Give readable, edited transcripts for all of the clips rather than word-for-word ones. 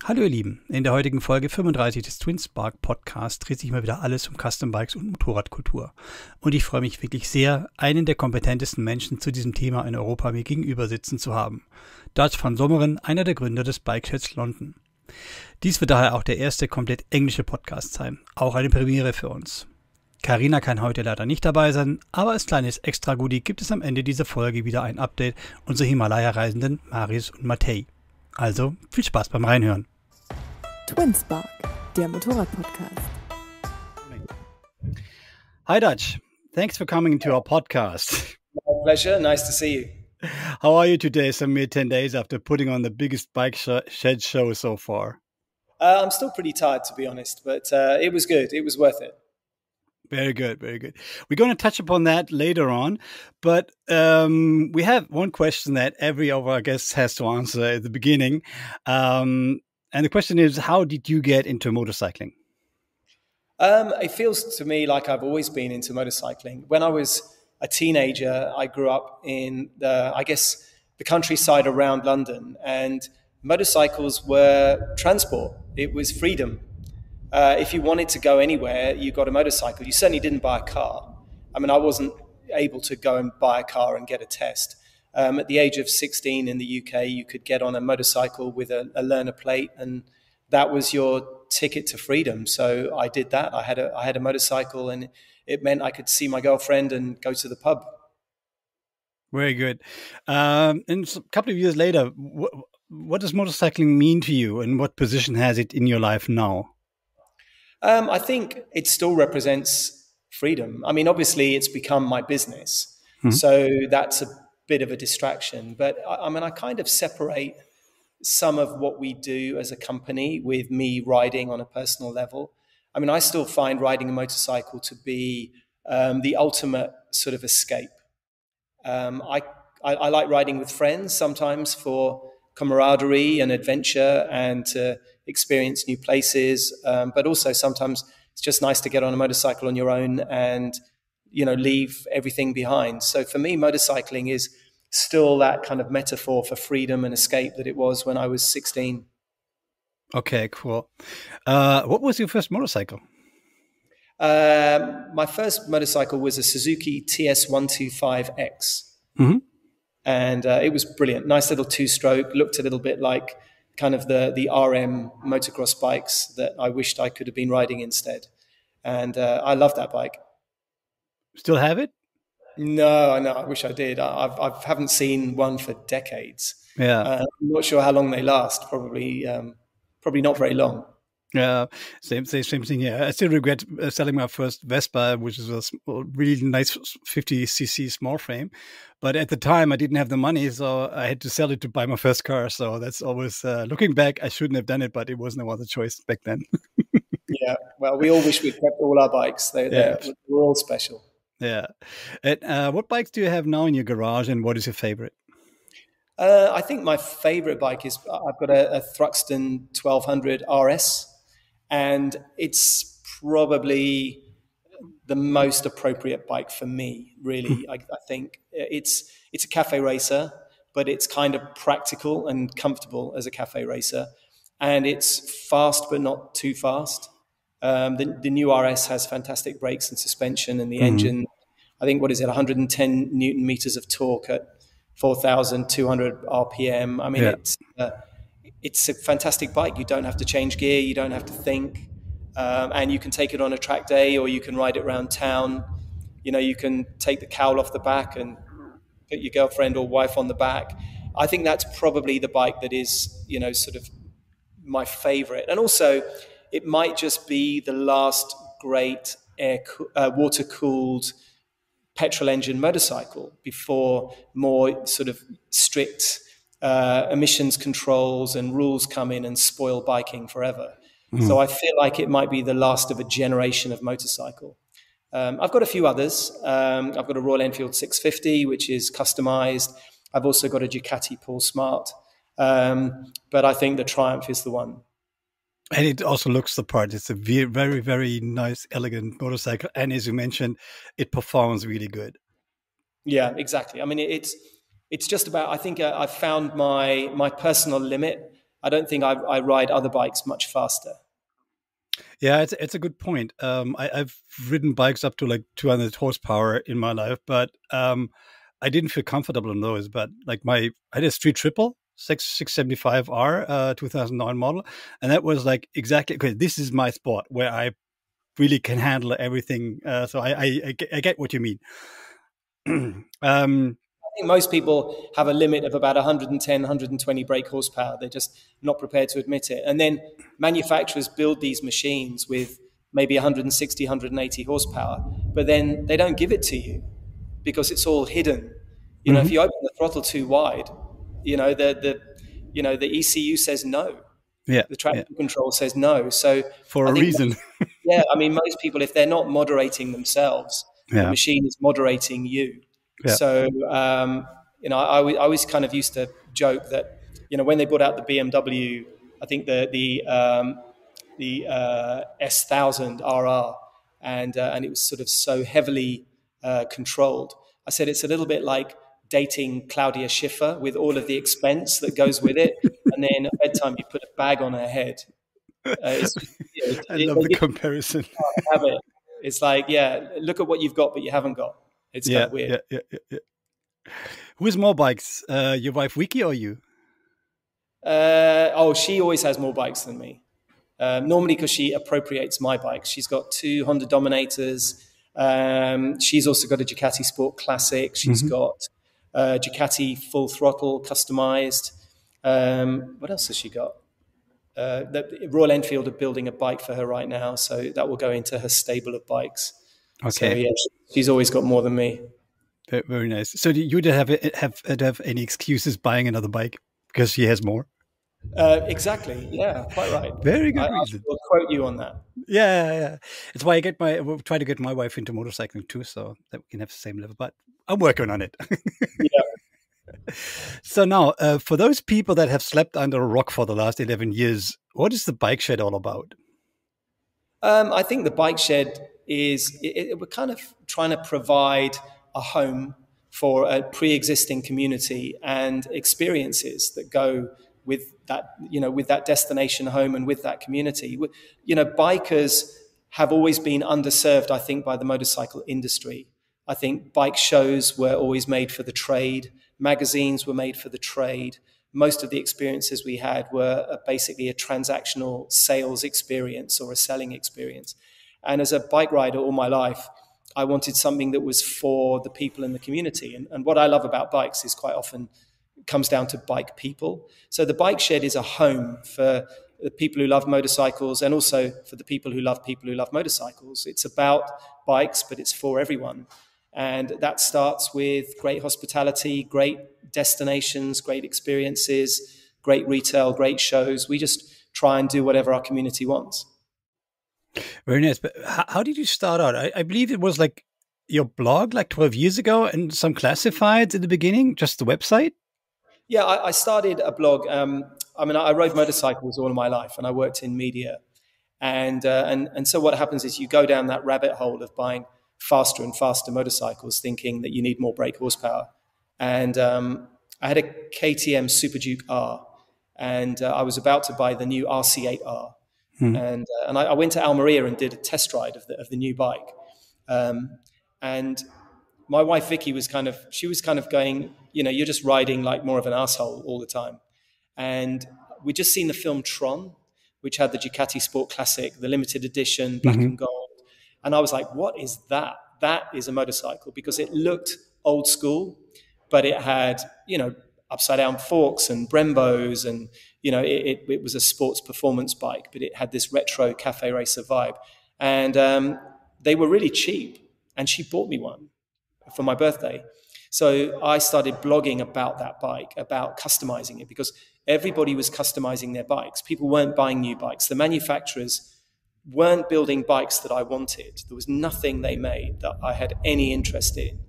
Hallo ihr Lieben, in der heutigen Folge 35 des TwinSpark Podcasts dreht sich mal wieder alles um Custom Bikes und Motorradkultur. Und ich freue mich wirklich sehr, einen der kompetentesten Menschen zu diesem Thema in Europa mir gegenüber sitzen zu haben. Dutch von Someren, einer der Gründer des Barbershops London. Dies wird daher auch der erste komplett englische Podcast sein, auch eine Premiere für uns. Carina kann heute leider nicht dabei sein, aber als kleines Extra-Goodie gibt es am Ende dieser Folge wieder ein Update unserer Himalaya-Reisenden Marius und Matej. Also viel Spaß beim Reinhören. TwinSpark, der Motorrad-Podcast. Hi Dutch, thanks for coming to our podcast. My pleasure, nice to see you. How are you today, some mere 10 days after putting on the biggest bike shed show so far? I'm still pretty tired, to be honest, but it was good. It was worth it. Very good, very good. We're going to touch upon that later on, but we have one question that every of our guests has to answer at the beginning. And the question is, how did you get into motorcycling? It feels to me like I've always been into motorcycling. When I was a teenager, I grew up in the countryside around London, and motorcycles were transport. It was freedom. If you wanted to go anywhere, you got a motorcycle. You certainly didn't buy a car. I mean, I wasn't able to go and buy a car and get a test. At the age of 16 in the UK, you could get on a motorcycle with a learner plate, and that was your ticket to freedom. So I did that. I had a motorcycle, and it meant I could see my girlfriend and go to the pub. Very good. And a couple of years later, what does motorcycling mean to you, and what position has it in your life now? I think it still represents freedom. I mean, obviously, it's become my business, so that's a bit of a distraction. But I kind of separate some of what we do as a company with me riding on a personal level. I mean, I still find riding a motorcycle to be the ultimate sort of escape. I like riding with friends sometimes for camaraderie and adventure and to experience new places. But also sometimes it's just nice to get on a motorcycle on your own and, leave everything behind. So for me, motorcycling is still that kind of metaphor for freedom and escape that it was when I was 16. Okay, cool. What was your first motorcycle? My first motorcycle was a Suzuki TS125X. Mm-hmm. And it was brilliant. Nice little two-stroke, looked a little bit like kind of the RM motocross bikes that I wished I could have been riding instead. And I love that bike. Still have it? No, I wish I did. I haven't seen one for decades. Yeah. I'm not sure how long they last. Probably not very long. Yeah, same thing. Yeah, I still regret selling my first Vespa, which is a really nice 50cc small frame. But at the time, I didn't have the money, so I had to sell it to buy my first car. So that's always, looking back, I shouldn't have done it, but it was no other choice back then. Yeah, well, we all wish we'd kept all our bikes. We're all special. Yeah. And what bikes do you have now in your garage, and what is your favorite? I think my favorite bike is I've got a Thruxton 1200 RS, and it's probably the most appropriate bike for me, really. I think it's a cafe racer, but it's kind of practical and comfortable as a cafe racer, and it's fast but not too fast. The new RS has fantastic brakes and suspension, and the engine, I think, 110 Newton meters of torque at 4,200 RPM. I mean, it's a fantastic bike. You don't have to change gear. You don't have to think. And you can take it on a track day, or you can ride it around town. You can take the cowl off the back and put your girlfriend or wife on the back. I think that's probably the bike that is, sort of my favorite. And also, it might just be the last great water-cooled petrol engine motorcycle before more sort of strict emissions controls and rules come in and spoil biking forever. So I feel like it might be the last of a generation of motorcycle. I've got a few others. I've got a Royal Enfield 650, which is customized. I've also got a Ducati Paul Smart. But I think the Triumph is the one. And it also looks the part. It's a very, very nice, elegant motorcycle. And as you mentioned, it performs really good. Yeah, exactly. I mean, it's just about, I think I've found my personal limit. I don't think I ride other bikes much faster. Yeah, it's a good point. I've ridden bikes up to like 200 horsepower in my life, but I didn't feel comfortable on those. But like I had a street triple 675R 2009 model, and that was like exactly because this is my sport where I really can handle everything. So I get what you mean. I think most people have a limit of about 110, 120 brake horsepower. They're just not prepared to admit it. And then manufacturers build these machines with maybe 160, 180 horsepower, but then they don't give it to you because it's all hidden. You know, if you open the throttle too wide, the ECU says no. Yeah. The traction control says no. So for a reason. Yeah. I mean, most people, if they're not moderating themselves, the machine is moderating you. Yeah. So, I always kind of used to joke that, when they brought out the BMW, I think the S1000 RR, and it was sort of so heavily controlled. I said it's a little bit like dating Claudia Schiffer with all of the expense that goes with it, and then at bedtime you put a bag on her head. I love the comparison. Have it. It's like, look at what you've got, but you haven't got. It's kind of weird. Yeah. Who has more bikes, your wife Vicky or you? She always has more bikes than me. Normally because she appropriates my bikes. She's got 2 Honda Dominators. She's also got a Ducati Sport Classic. She's got Ducati Full Throttle customized. What else has she got? The Royal Enfield are building a bike for her right now, so that will go into her stable of bikes. Okay. So, she's always got more than me. Very nice. So do you have any excuses buying another bike because she has more? Exactly. Yeah, quite right. Very good reason. I'll quote you on that. Yeah. It's why we'll try to get my wife into motorcycling too, so that we can have the same level. But I'm working on it. Yeah. So now, for those people that have slept under a rock for the last 11 years, what is the Bike Shed all about? I think the Bike Shed we're kind of trying to provide a home for a pre-existing community and experiences that go with that, with that destination home and with that community. Bikers have always been underserved, I think, by the motorcycle industry. I think bike shows were always made for the trade. Magazines were made for the trade. Most of the experiences we had were basically a transactional sales experience or a selling experience. And as a bike rider all my life, I wanted something that was for the people in the community. And what I love about bikes is quite often comes down to bike people. So the Bike Shed is a home for the people who love motorcycles and also for the people who love motorcycles. It's about bikes, but it's for everyone. And that starts with great hospitality, great destinations, great experiences, great retail, great shows. We just try and do whatever our community wants. Very nice. But how did you start out? I believe it was like your blog like 12 years ago and some classifieds at the beginning, just the website? Yeah, I started a blog. I rode motorcycles all of my life and I worked in media. And so what happens is you go down that rabbit hole of buying faster and faster motorcycles thinking that you need more brake horsepower. And I had a KTM Super Duke R and I was about to buy the new RC8R. And I went to Almeria and did a test ride of the new bike. And my wife, Vicky, was kind of going, you're just riding like more of an asshole all the time. And we'd just seen the film Tron, which had the Ducati Sport Classic, the limited edition, black and gold. And I was like, what is that? That is a motorcycle because it looked old school, but it had, upside down forks and Brembos and, it was a sports performance bike, but it had this retro cafe racer vibe. And they were really cheap. And she bought me one for my birthday. So I started blogging about that bike, about customizing it, because everybody was customizing their bikes. People weren't buying new bikes. The manufacturers weren't building bikes that I wanted. There was nothing they made that I had any interest in.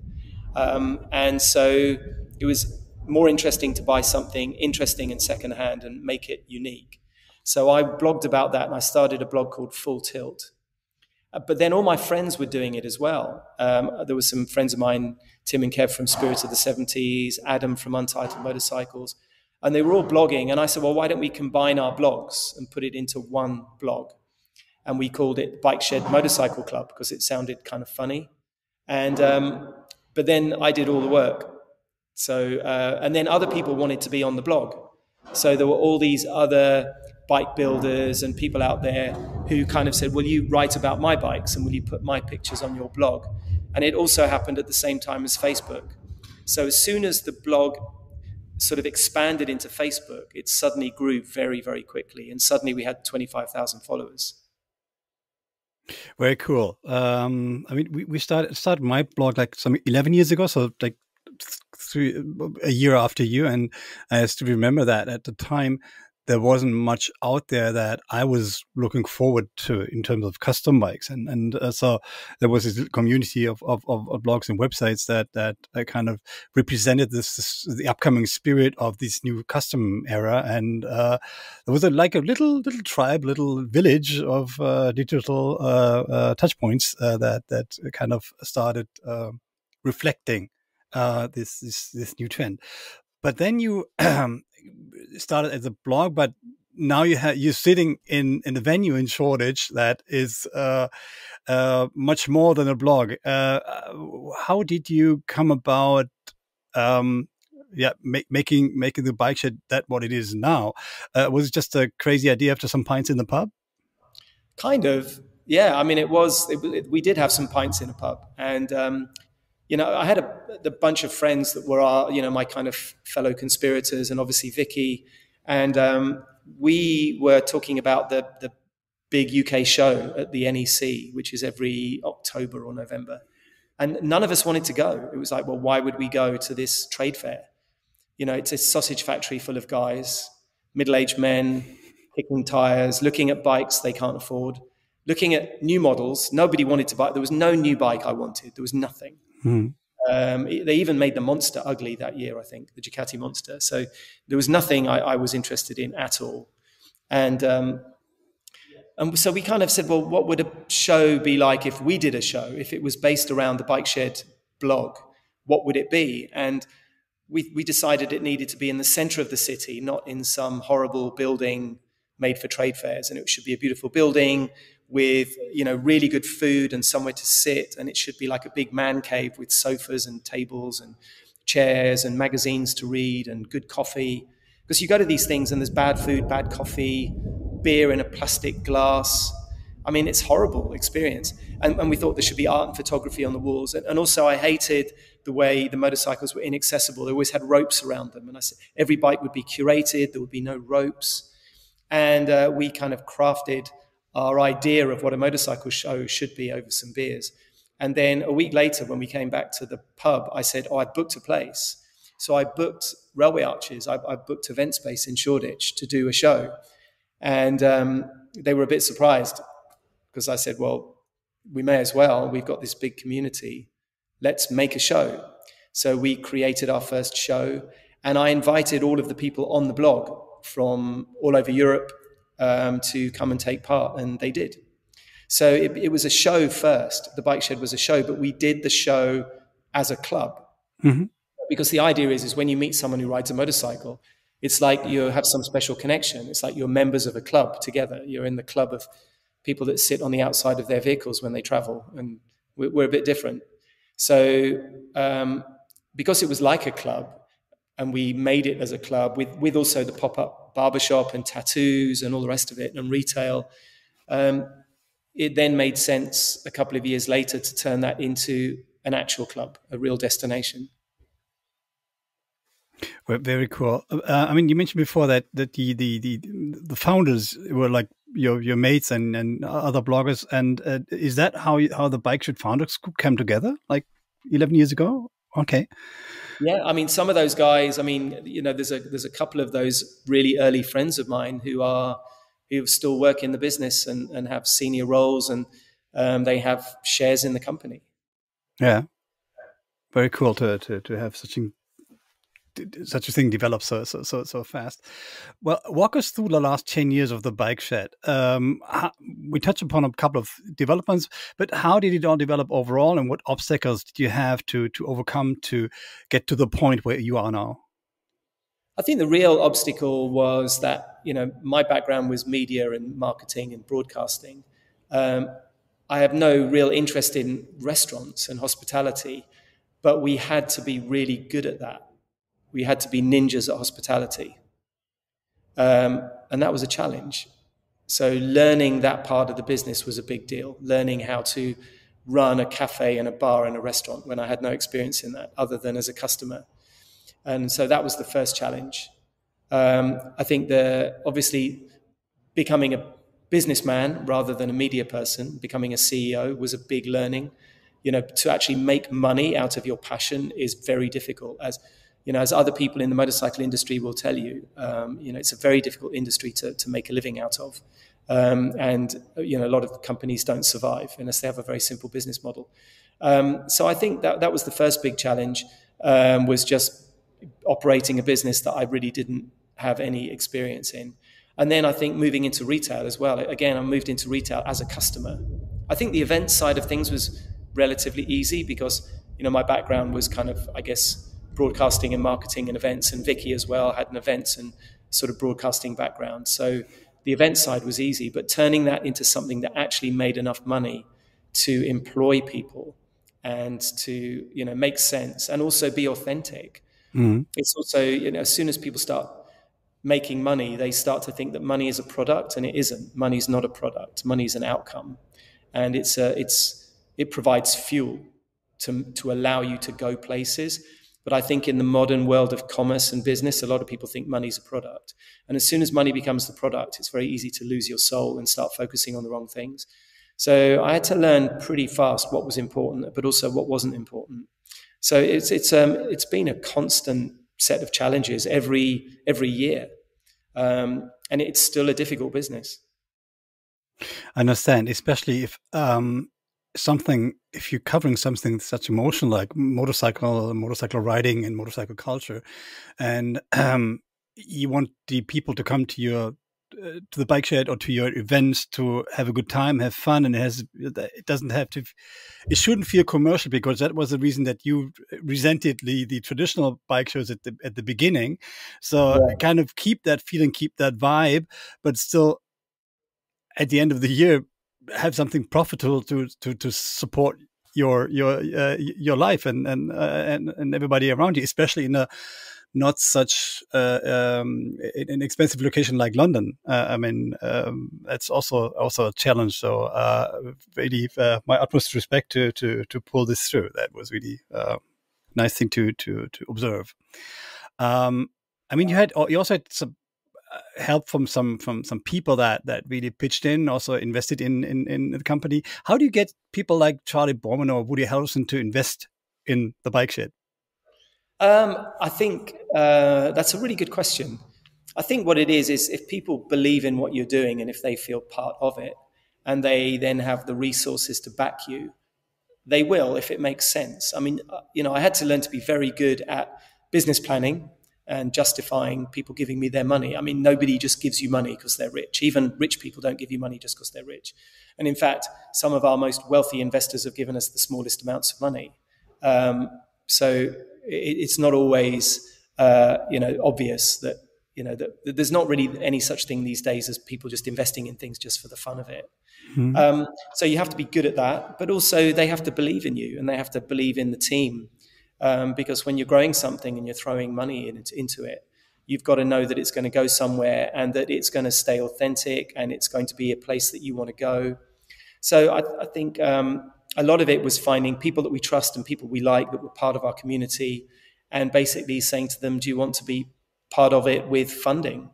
And so it was more interesting to buy something interesting and secondhand and make it unique. So I blogged about that and I started a blog called Full Tilt. But then all my friends were doing it as well. There were some friends of mine, Tim and Kev from Spirit of the 70s, Adam from Untitled Motorcycles. And they were all blogging. And I said, well, why don't we combine our blogs and put it into one blog? And we called it Bike Shed Motorcycle Club because it sounded kind of funny. And but then I did all the work. So and then other people wanted to be on the blog. So there were all these other bike builders and people out there who kind of said, will you write about my bikes and will you put my pictures on your blog? And it also happened at the same time as Facebook. So as soon as the blog sort of expanded into Facebook, it suddenly grew very, very quickly. And suddenly we had 25,000 followers. Very cool. I mean, we started my blog like some 11 years ago. So like a year after you. And I still remember that at the time, there wasn't much out there that I was looking forward to in terms of custom bikes. And so there was this community of blogs and websites that kind of represented the upcoming spirit of this new custom era. And there was like a little tribe, little village of digital touch points that kind of started reflecting this new trend. But then you started as a blog, but now you're sitting in a venue in Shoreditch that is much more than a blog. How did you come about making the bike shed that what it is now? Was it just a crazy idea after some pints in the pub? Kind of, yeah. I mean, we did have some pints in a pub, and I had a bunch of friends that were my kind of fellow conspirators, and obviously Vicky, and we were talking about the big UK show at the NEC, which is every October or November, and none of us wanted to go. It was like, well, why would we go to this trade fair? It's a sausage factory full of guys, middle-aged men, kicking tires, looking at bikes they can't afford, looking at new models. Nobody wanted to buy. There was no new bike I wanted. There was nothing. They even made the Monster ugly that year, I think, the Ducati Monster. So there was nothing I was interested in at all. And so we kind of said, well, what would a show be like if we did a show? If it was based around the Bike Shed blog, what would it be? And we decided it needed to be in the center of the city, not in some horrible building made for trade fairs. And it should be a beautiful building with, really good food and somewhere to sit. And it should be like a big man cave with sofas and tables and chairs and magazines to read and good coffee. Because you go to these things and there's bad food, bad coffee, beer in a plastic glass. I mean, it's a horrible experience. And we thought there should be art and photography on the walls. And also I hated the way the motorcycles were inaccessible. They always had ropes around them. And I said, every bike would be curated. There would be no ropes. And we kind of crafted our idea of what a motorcycle show should be over some beers. And then a week later, when we came back to the pub, I said, I booked a place. So I booked Railway Arches. I booked event space in Shoreditch to do a show. And they were a bit surprised because I said, well, we may as well. We've got this big community. Let's make a show. So we created our first show. And I invited all of the people on the blog from all over Europe to come and take part, and they did. So it was a show first. The Bike Shed was a show, but we did the show as a club. Mm-hmm. Because the idea is when you meet someone who rides a motorcycle, it's like you have some special connection. It's like you're members of a club together. You're in the club of people that sit on the outside of their vehicles when they travel, and we're a bit different. So because it was like a club, and we made it as a club with also the pop-up barbershop and tattoos and all the rest of it and retail. It then made sense a couple of years later to turn that into an actual club, a real destination. Well, very cool. I mean, you mentioned before that the founders were like your mates and other bloggers. And is that how the Bike Shed Founders came together, like 11 years ago? Okay. Yeah, I mean, some of those guys, I mean, there's a couple of those really early friends of mine who still work in the business and have senior roles, and they have shares in the company. Yeah, very cool to have such a thing develop so fast. Well, walk us through the last 10 years of the Bike Shed. We touched upon a couple of developments, but how did it all develop overall, and what obstacles did you have to overcome to get to the point where you are now? I think the real obstacle was that, my background was media and marketing and broadcasting. I have no real interest in restaurants and hospitality, but we had to be really good at that. We had to be ninjas at hospitality. And that was a challenge. So learning that part of the business was a big deal, learning how to run a cafe and a bar and a restaurant when I had no experience in that other than as a customer. And so that was the first challenge. I think obviously becoming a businessman rather than a media person, becoming a CEO was a big learning. To actually make money out of your passion is very difficult. As other people in the motorcycle industry will tell you, it's a very difficult industry to make a living out of. And a lot of companies don't survive unless they have a very simple business model. So I think that was the first big challenge, was just operating a business that I really didn't have any experience in. And then I think moving into retail as well. Again, I moved into retail as a customer. I think the event side of things was relatively easy because, my background was kind of, I guess, broadcasting and marketing and events, and Vicky as well had an events and sort of broadcasting background. So the event side was easy, but turning that into something that actually made enough money to employ people and to, make sense and also be authentic. Mm-hmm. It's also, as soon as people start making money, they start to think that money is a product, and it isn't. Money's not a product. Money is an outcome. And it provides fuel to allow you to go places. But I think in the modern world of commerce and business, a lot of people think money's a product. And as soon as money becomes the product, it's very easy to lose your soul and start focusing on the wrong things. So I had to learn pretty fast what was important, but also what wasn't important. So it's been a constant set of challenges every year. And it's still a difficult business. I understand, especially if you're covering something such emotional like motorcycle riding and motorcycle culture, and you want the people to come to the bike shed or to your events to have a good time, have fun, and it shouldn't feel commercial, because that was the reason that you resented the traditional bike shows at the beginning. So kind of keep that feeling, keep that vibe, but still at the end of the year have something profitable to support your life and everybody around you, especially in a not such an expensive location like London. That's also a challenge. So really, my utmost respect to pull this through. That was really nice thing to observe. You also had some help from some people that really pitched in, also invested in the company. How do you get people like Charlie Borman or Woody Harrelson to invest in the bike shed? I think that's a really good question. I think what it is if people believe in what you're doing and if they feel part of it and they then have the resources to back you, they will, if it makes sense. I had to learn to be very good at business planning and justifying people giving me their money. Nobody just gives you money because they're rich. Even rich people don't give you money just because they're rich. And in fact, some of our most wealthy investors have given us the smallest amounts of money. So it's not always, obvious that, that there's not really any such thing these days as people just investing in things just for the fun of it. Mm-hmm. So you have to be good at that, but also they have to believe in you and they have to believe in the team. Because when you're growing something and you're throwing money into it, you've got to know that it's going to go somewhere and that it's going to stay authentic and it's going to be a place that you want to go. So I think a lot of it was finding people that we trust and people we like that were part of our community and basically saying to them, do you want to be part of it with funding?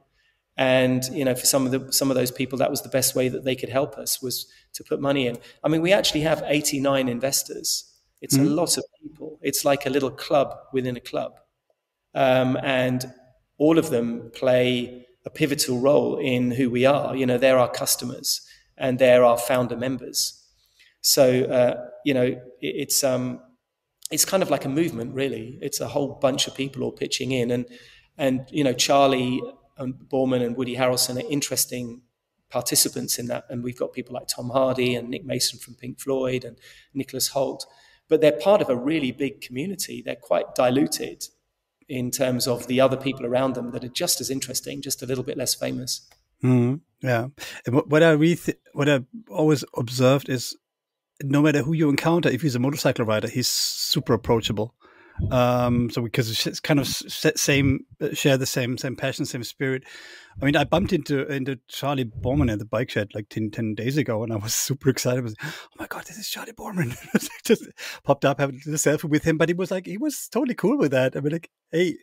And, for some of those people, that was the best way that they could help us, was to put money in. We actually have 89 investors. It's a lot of people. It's like a little club within a club. And all of them play a pivotal role in who we are. They're our customers and they're our founder members. So, it's kind of like a movement, really. It's a whole bunch of people all pitching in. And Charlie Borman and Woody Harrelson are interesting participants in that. And we've got people like Tom Hardy and Nick Mason from Pink Floyd and Nicholas Hoult. But they're part of a really big community. They're quite diluted. in terms of the other people around them that are just as interesting, just a little bit less famous. Yeah. And what I always observed is, no matter who you encounter, if he's a motorcycle rider, he's super approachable. So because it's kind of share the same passion, same spirit. I mean, I bumped into Charlie Borman at the bike shed like 10 days ago, and I was super excited. I was, oh my God, this is Charlie Borman. Just popped up, having a selfie with him, but he was totally cool with that. I mean, like, hey,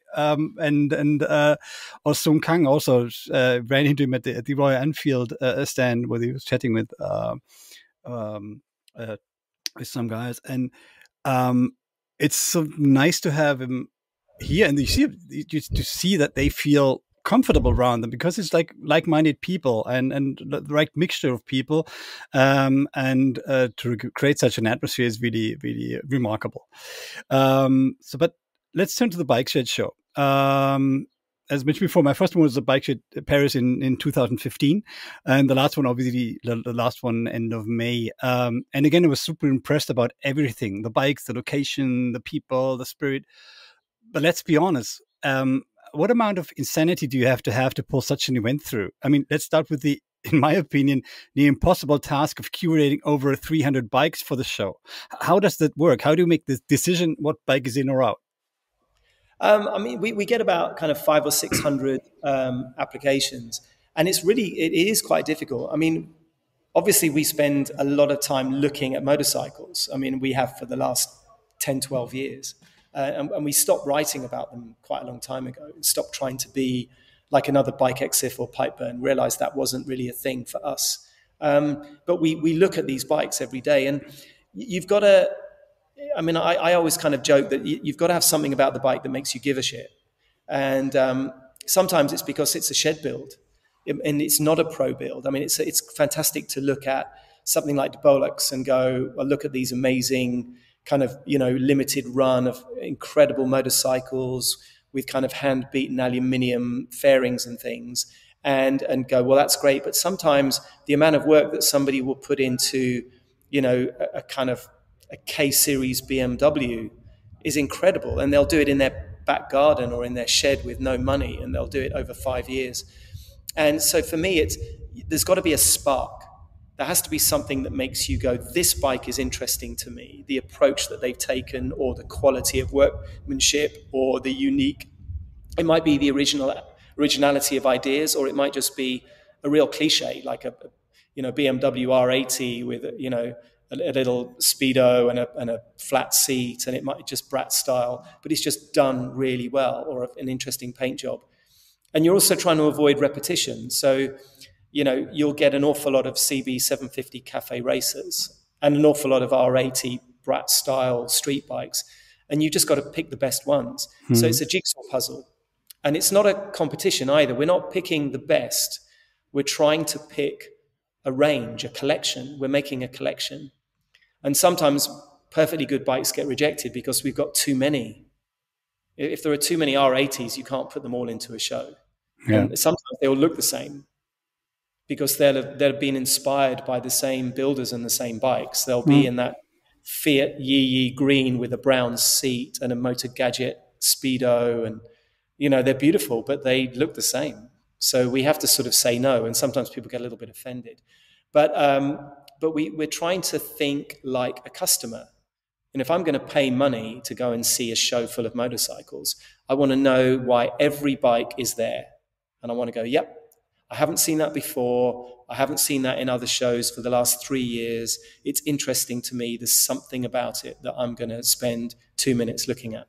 or Sung Kang also ran into him at the Royal Enfield stand where he was chatting with some guys, and it's so nice to have him here, and you see that they feel comfortable around them, because it's like-minded people and the right mixture of people, and to create such an atmosphere is really, really remarkable. But let's turn to the Bike Shed show. As mentioned before, my first one was the Bike Shed Paris in 2015, and the last one, obviously, the last one end of May. And again, I was super impressed about everything: the bikes, the location, the people, the spirit. But let's be honest, what amount of insanity do you have to pull such an event through? I mean, let's start with in my opinion, the impossible task of curating over 300 bikes for the show. How does that work? How do you make the decision what bike is in or out? I mean, we get about kind of 500 or 600 applications, and it is quite difficult. I mean, obviously we spend a lot of time looking at motorcycles. I mean, we have for the last 10, 12 years, and we stopped writing about them quite a long time ago. Stopped trying to be like another Bike Exif or Pipeburn, realized that wasn't really a thing for us. But we look at these bikes every day, and you've got to, I mean, I always kind of joke that you've got to have something about the bike that makes you give a shit. And sometimes it's because it's a shed build and it's not a pro build. I mean, it's fantastic to look at something like the Bolux and go, well, look at these amazing kind of, limited run of incredible motorcycles with kind of hand-beaten aluminium fairings and things, and go, well, that's great. But sometimes the amount of work that somebody will put into, a kind of a K-series BMW is incredible. And they'll do it in their back garden or in their shed with no money, and they'll do it over 5 years. And so for me, there's got to be a spark. There has to be something that makes you go, this bike is interesting to me. The approach that they've taken, or the quality of workmanship, or the unique, it might be the originality of ideas, or it might just be a real cliche, like a BMW R80 with, a little speedo and a flat seat, and it might just brat style, but it's just done really well, or an interesting paint job. And you're also trying to avoid repetition. So, you'll get an awful lot of CB 750 cafe racers and an awful lot of R80 brat style street bikes. And you just got to pick the best ones. Mm-hmm. So it's a jigsaw puzzle. And it's not a competition either. We're not picking the best. We're trying to pick a range, a collection. We're making a collection. And sometimes perfectly good bikes get rejected because we've got too many. If there are too many R80s, you can't put them all into a show. Yeah. And sometimes they all look the same because they'll have been inspired by the same builders and the same bikes. They'll be in that Fiat Yee green with a brown seat and a Motor Gadget Speedo, and they're beautiful, but they look the same. So we have to sort of say no, and sometimes people get a little bit offended. But we're trying to think like a customer. And if I'm going to pay money to go and see a show full of motorcycles, I want to know why every bike is there. And I want to go, yep, I haven't seen that before. I haven't seen that in other shows for the last 3 years. It's interesting to me. There's something about it that I'm going to spend 2 minutes looking at.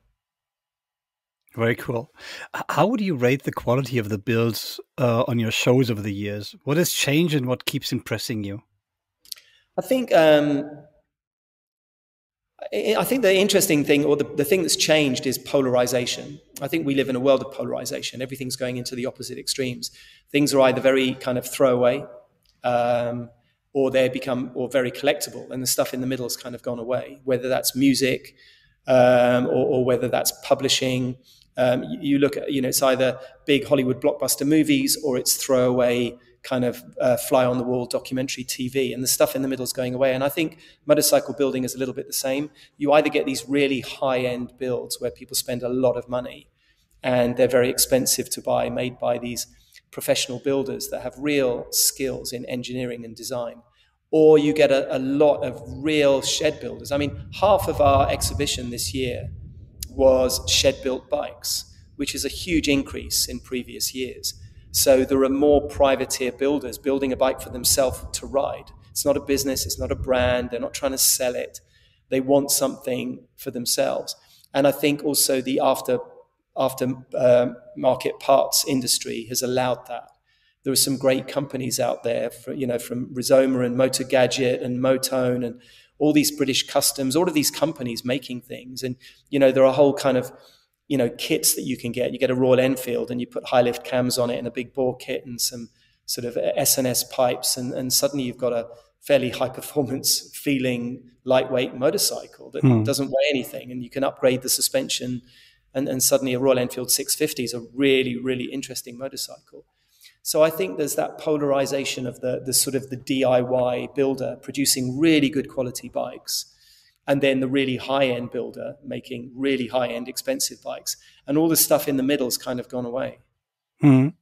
Very cool. How would you rate the quality of the builds on your shows over the years? What has changed and what keeps impressing you? I think the interesting thing, or the thing that's changed, is polarization. I think we live in a world of polarization. Everything's going into the opposite extremes. Things are either very kind of throwaway, or very collectible, and the stuff in the middle has kind of gone away. Whether that's music, or whether that's publishing. You look at, it's either big Hollywood blockbuster movies, or it's throwaway kind of fly-on-the-wall documentary TV, and the stuff in the middle is going away. And I think motorcycle building is a little bit the same. You either get these really high-end builds where people spend a lot of money, and they're very expensive to buy, made by these professional builders that have real skills in engineering and design. Or you get a lot of real shed builders. I mean, half of our exhibition this year was shed-built bikes, which is a huge increase in previous years. So there are more privateer builders building a bike for themselves to ride. It's not a business, it's not a brand, they're not trying to sell it. They want something for themselves. And I think also the market parts industry has allowed that. There are some great companies out there, from Rizoma and Motor Gadget and Motone and all these British Customs, all of these companies making things. And, there are a whole kind of, kits that you can get. You get a Royal Enfield and you put high lift cams on it and a big bore kit and some sort of S&S pipes. And suddenly you've got a fairly high performance feeling lightweight motorcycle that doesn't weigh anything. And you can upgrade the suspension and suddenly a Royal Enfield 650 is a really, really interesting motorcycle. So I think there's that polarization of the sort of the DIY builder producing really good quality bikes, and then the really high-end builder making really high-end expensive bikes. And all the stuff in the middle's kind of gone away. And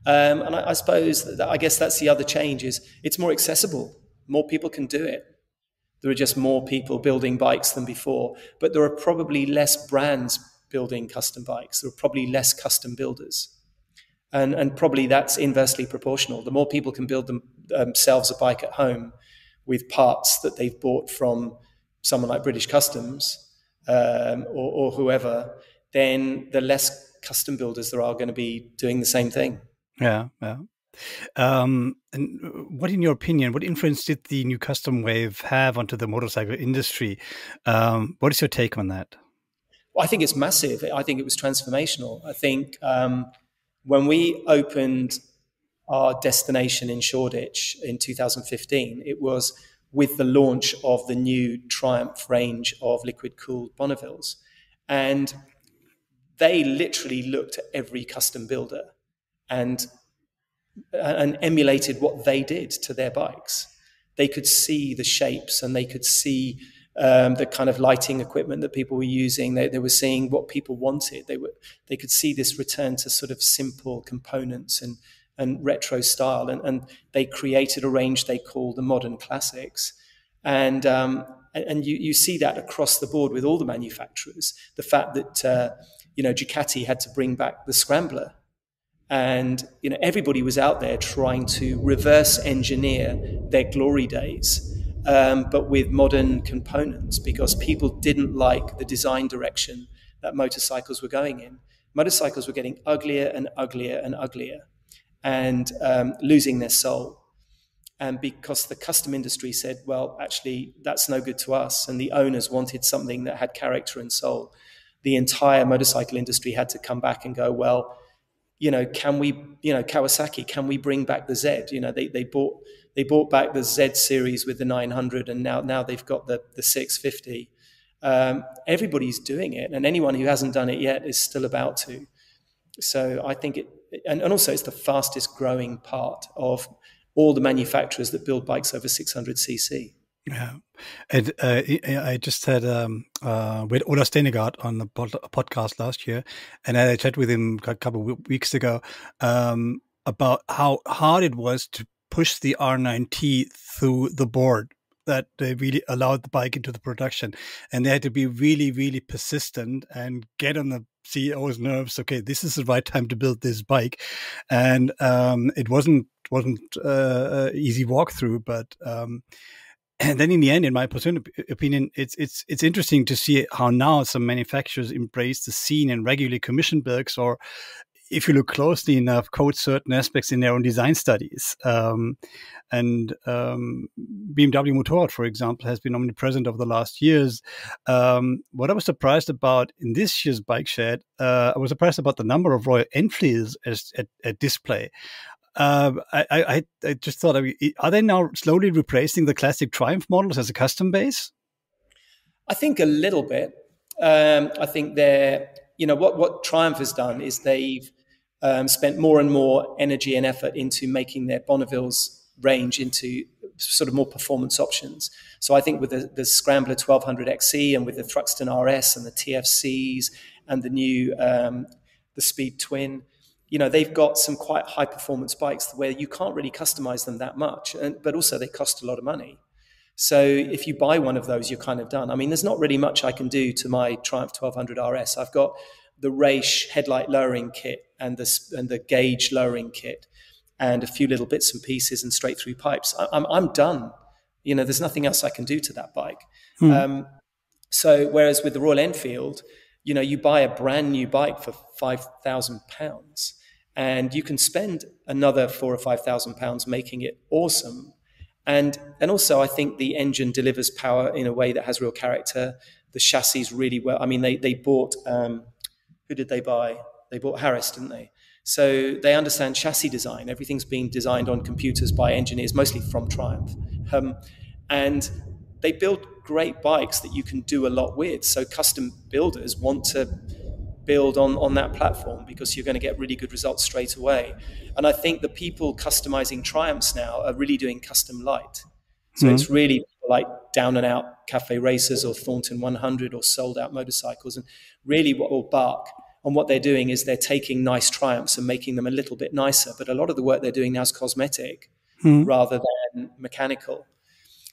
I suppose I guess that's the other change is it's more accessible. More people can do it. There are just more people building bikes than before, but there are probably less brands building custom bikes. There are probably less custom builders. And probably that's inversely proportional. The more people can build themselves a bike at home with parts that they've bought from someone like British Customs or whoever, then the less custom builders there are going to be doing the same thing. Yeah. And what, in your opinion, what influence did the new custom wave have onto the motorcycle industry? What is your take on that? Well, I think it's massive. I think it was transformational. I think when we opened our destination in Shoreditch in 2015, it was with the launch of the new Triumph range of liquid-cooled Bonnevilles. And they literally looked at every custom builder and emulated what they did to their bikes. They could see the shapes and they could see the kind of lighting equipment that people were using. They were seeing what people wanted. They could see this return to sort of simple components and retro style. And they created a range they called the Modern Classics. And you see that across the board with all the manufacturers. The fact that Ducati had to bring back the Scrambler. And everybody was out there trying to reverse engineer their glory days. But with modern components, because people didn't like the design direction that motorcycles were going in. Motorcycles were getting uglier and uglier and uglier and losing their soul. And because the custom industry said, well, actually, that's no good to us, and the owners wanted something that had character and soul, the entire motorcycle industry had to come back and go, well, can we, Kawasaki, can we bring back the Z? They bought back the Z series with the 900, and now they've got the 650. Everybody's doing it, and anyone who hasn't done it yet is still about to. So I think and also it's the fastest growing part of all the manufacturers that build bikes over 600 cc. Yeah, and I just had with Ola Stenegard on the podcast last year, and I had a chat with him a couple of weeks ago about how hard it was to push the R9T through the board, that they really allowed the bike into the production, and they had to be really, really persistent and get on the CEO's nerves. Okay, this is the right time to build this bike, and it wasn't easy walkthrough, but. And then in the end, in my personal opinion, it's interesting to see how now some manufacturers embrace the scene and regularly commission bikes, or if you look closely enough, code certain aspects in their own design studies. And BMW Motorrad, for example, has been omnipresent over the last years. What I was surprised about in this year's bike shed, I was surprised about the number of Royal Enfields at display. I just thought, are they now slowly replacing the classic Triumph models as a custom base? I think a little bit. I think they're, what Triumph has done is they've spent more and more energy and effort into making their Bonnevilles range into sort of more performance options. So I think with the Scrambler 1200 XE and with the Thruxton RS and the TFCs and the new the Speed Twin. They've got some quite high performance bikes where you can't really customize them that much, but also they cost a lot of money. So if you buy one of those, you're kind of done. I mean, there's not really much I can do to my Triumph 1200 RS. I've got the Raish headlight lowering kit and the gauge lowering kit and a few little bits and pieces and straight through pipes. I'm done. There's nothing else I can do to that bike. So whereas with the Royal Enfield, you buy a brand new bike for £5,000 and you can spend another £4,000 or £5,000 making it awesome. And also, I think the engine delivers power in a way that has real character. The chassis is really well. I mean, they bought, who did they buy? They bought Harris, didn't they? So they understand chassis design. Everything's being designed on computers by engineers, mostly from Triumph. And they build great bikes that you can do a lot with. So custom builders want to build on that platform because you're going to get really good results straight away. And I think the people customizing Triumphs now are really doing custom light. So it's really like down and out cafe racers or Thornton 100 or sold out motorcycles. And really or Bark. And what they're doing is they're taking nice Triumphs and making them a little bit nicer. But a lot of the work they're doing now is cosmetic rather than mechanical.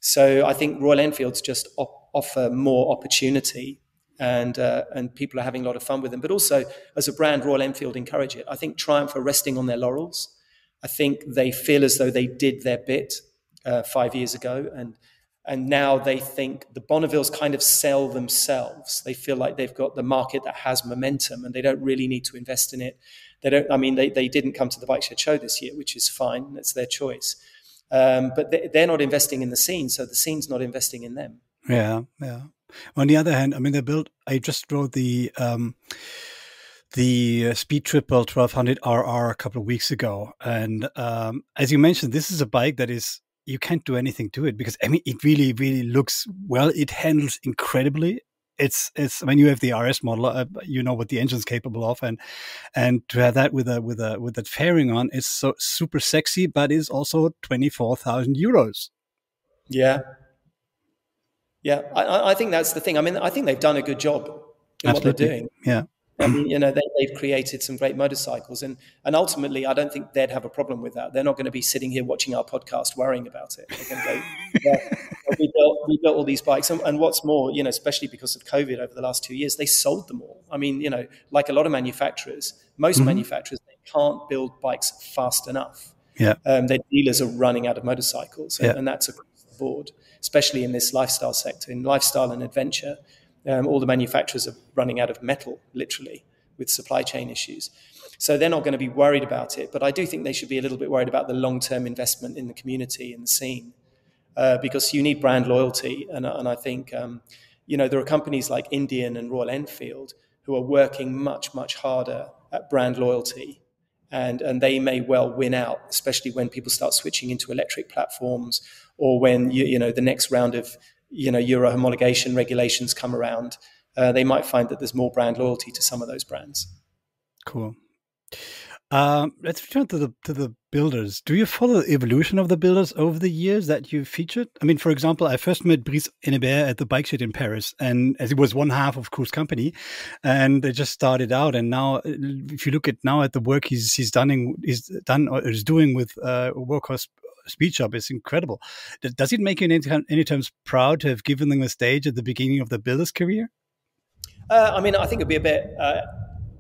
So I think Royal Enfields just offer more opportunity and people are having a lot of fun with them. But also, as a brand, Royal Enfield encourage it. I think Triumph are resting on their laurels. I think they feel as though they did their bit 5 years ago. And now they think the Bonnevilles kind of sell themselves. They feel like they've got the market that has momentum and they don't really need to invest in it. They didn't come to the Bike Shed show this year, which is fine. That's their choice. But they're not investing in the scene, so the scene's not investing in them. Yeah. On the other hand, I mean, I just rode the Speed Triple 1200 RR a couple of weeks ago. And as you mentioned, this is a bike that you can't do anything to it because, I mean, it really, really looks well. It handles incredibly. It's when you have the RS model, you know what the engine's capable of, and to have that with that fairing on is so super sexy, but is also 24,000 euros. Yeah. I think that's the thing. I mean, I think they've done a good job in what they're doing. Yeah. I mean, they've created some great motorcycles, and ultimately, I don't think they'd have a problem with that. They're not going to be sitting here watching our podcast worrying about it. They're going to go, we built all these bikes, and what's more, especially because of COVID over the last 2 years, they sold them all. I mean, like a lot of manufacturers, most manufacturers, they can't build bikes fast enough. Yeah, their dealers are running out of motorcycles, and that's across the board, especially in this lifestyle sector, in lifestyle and adventure. All the manufacturers are running out of metal, literally, with supply chain issues. So they're not going to be worried about it. But I do think they should be a little bit worried about the long-term investment in the community and the scene, because you need brand loyalty. And I think, there are companies like Indian and Royal Enfield who are working much, much harder at brand loyalty. And they may well win out, especially when people start switching into electric platforms or when, the next round of Euro homologation regulations come around, they might find that there's more brand loyalty to some of those brands. Cool. Let's return to the builders. Do you follow the evolution of the builders over the years that you featured? I mean, for example, I first met Brice Hennebert at the Bike Shed in Paris, and as he was one half of Cruise Company, and they just started out. And now, if you look at the work he's doing with Workhorse Speed Shop, is incredible. Does it make you in any terms proud to have given them a stage at the beginning of the builder's career? I mean, I think it'd be a bit,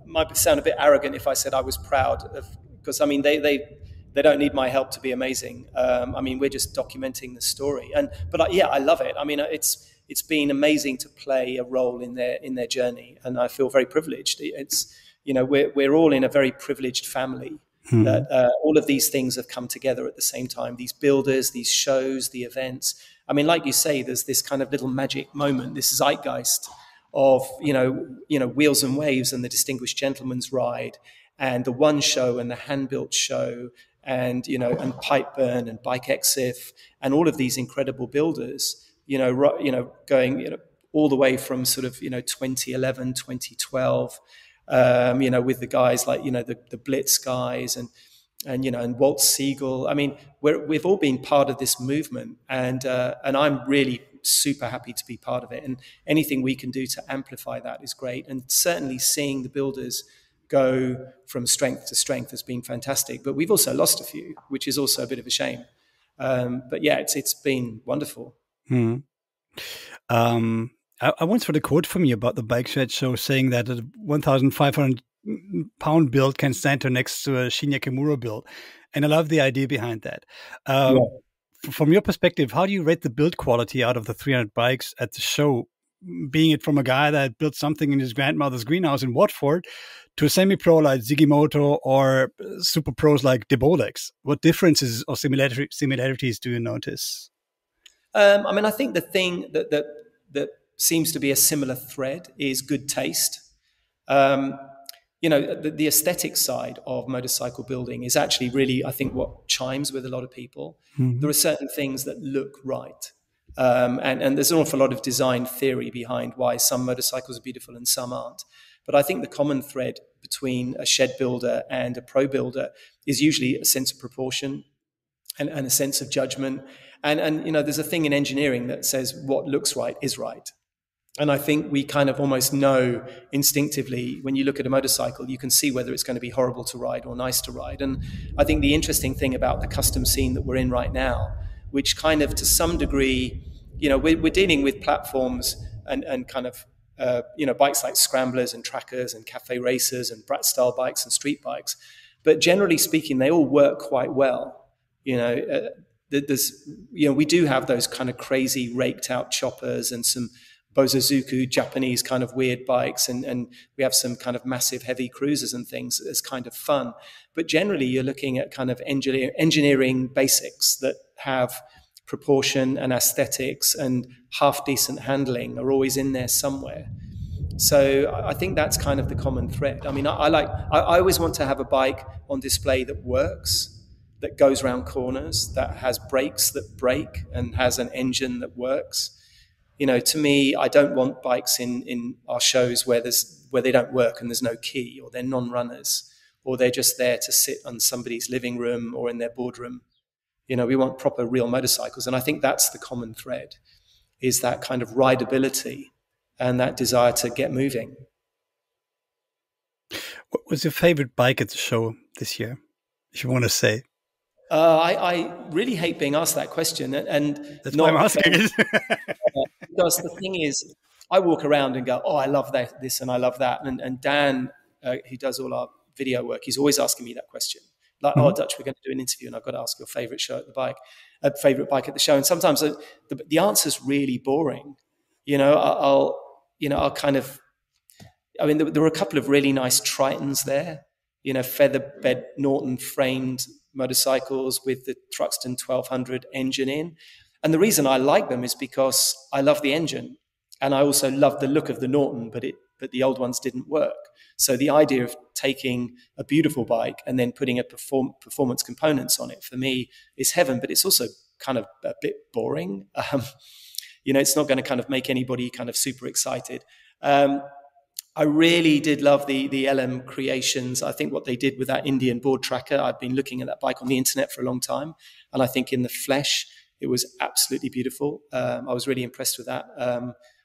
might sound a bit arrogant if I said I was proud of, because I mean, they don't need my help to be amazing. I mean, we're just documenting the story, but I love it. I mean, it's been amazing to play a role in their journey, and I feel very privileged. It's we're all in a very privileged family. That all of these things have come together at the same time. These builders, these shows, the events. I mean, like you say, there's this kind of little magic moment, this zeitgeist of Wheels and Waves and the Distinguished Gentleman's Ride, and the One Show and the Hand-Built Show, and and Pipeburn and Bike Exif, and all of these incredible builders. Going all the way from sort of 2011, 2012. With the guys like, the Blitz guys and Walt Siegel. I mean, we've all been part of this movement, and I'm really super happy to be part of it. And anything we can do to amplify that is great. And certainly seeing the builders go from strength to strength has been fantastic. But we've also lost a few, which is also a bit of a shame. But yeah, it's been wonderful. Hmm. I once heard a quote from you about the bike shed show saying that a 1,500-pound build can stand next to a Shinya Kimura build. And I love the idea behind that. From your perspective, how do you rate the build quality out of the 300 bikes at the show, being it from a guy that built something in his grandmother's greenhouse in Watford to a semi-pro like Zigimoto or super pros like Debolex? What differences or similarities do you notice? I mean, I think the thing that seems to be a similar thread is good taste. The aesthetic side of motorcycle building is actually really, I think, what chimes with a lot of people. Mm-hmm. There are certain things that look right. And there's an awful lot of design theory behind why some motorcycles are beautiful and some aren't. But I think the common thread between a shed builder and a pro builder is usually a sense of proportion and a sense of judgment. And there's a thing in engineering that says what looks right is right. And I think we kind of almost know instinctively when you look at a motorcycle, you can see whether it's going to be horrible to ride or nice to ride. And I think the interesting thing about the custom scene that we're in right now, which kind of to some degree, we're dealing with platforms and kind of, bikes like scramblers and trackers and cafe racers and brat style bikes and street bikes. But generally speaking, they all work quite well. We do have those kind of crazy raked out choppers and some Bozozuku Japanese kind of weird bikes, and we have some kind of massive heavy cruisers and things as kind of fun. But generally, you're looking at kind of engineering basics that have proportion and aesthetics and half decent handling are always in there somewhere. So I think that's kind of the common thread. I mean, I always want to have a bike on display that works, that goes around corners, that has brakes that brake and has an engine that works. To me, I don't want bikes in our shows where they don't work and there's no key, or they're non-runners, or they're just there to sit on somebody's living room or in their boardroom. We want proper real motorcycles. And I think that's the common thread, is that kind of rideability and that desire to get moving. What was your favorite bike at the show this year, if you want to say? I really hate being asked that question. And that's why I'm asking it. Because the thing is, I walk around and go, oh, I love this and I love that. And Dan, who does all our video work, he's always asking me that question. Like, oh, Dutch, we're going to do an interview and I've got to ask your favorite bike at the show. And sometimes the answer's really boring. I'll kind of, I mean, there were a couple of really nice Tritons there, feather bed Norton framed motorcycles with the Truxton 1200 engine in. And the reason I like them is because I love the engine and I also love the look of the Norton, but the old ones didn't work. So the idea of taking a beautiful bike and then putting a performance components on it, for me, is heaven, but it's also kind of a bit boring. It's not going to kind of make anybody kind of super excited. I really did love the LM creations. I think what they did with that Indian board tracker, I've been looking at that bike on the internet for a long time. And I think in the flesh, it was absolutely beautiful. I was really impressed with that.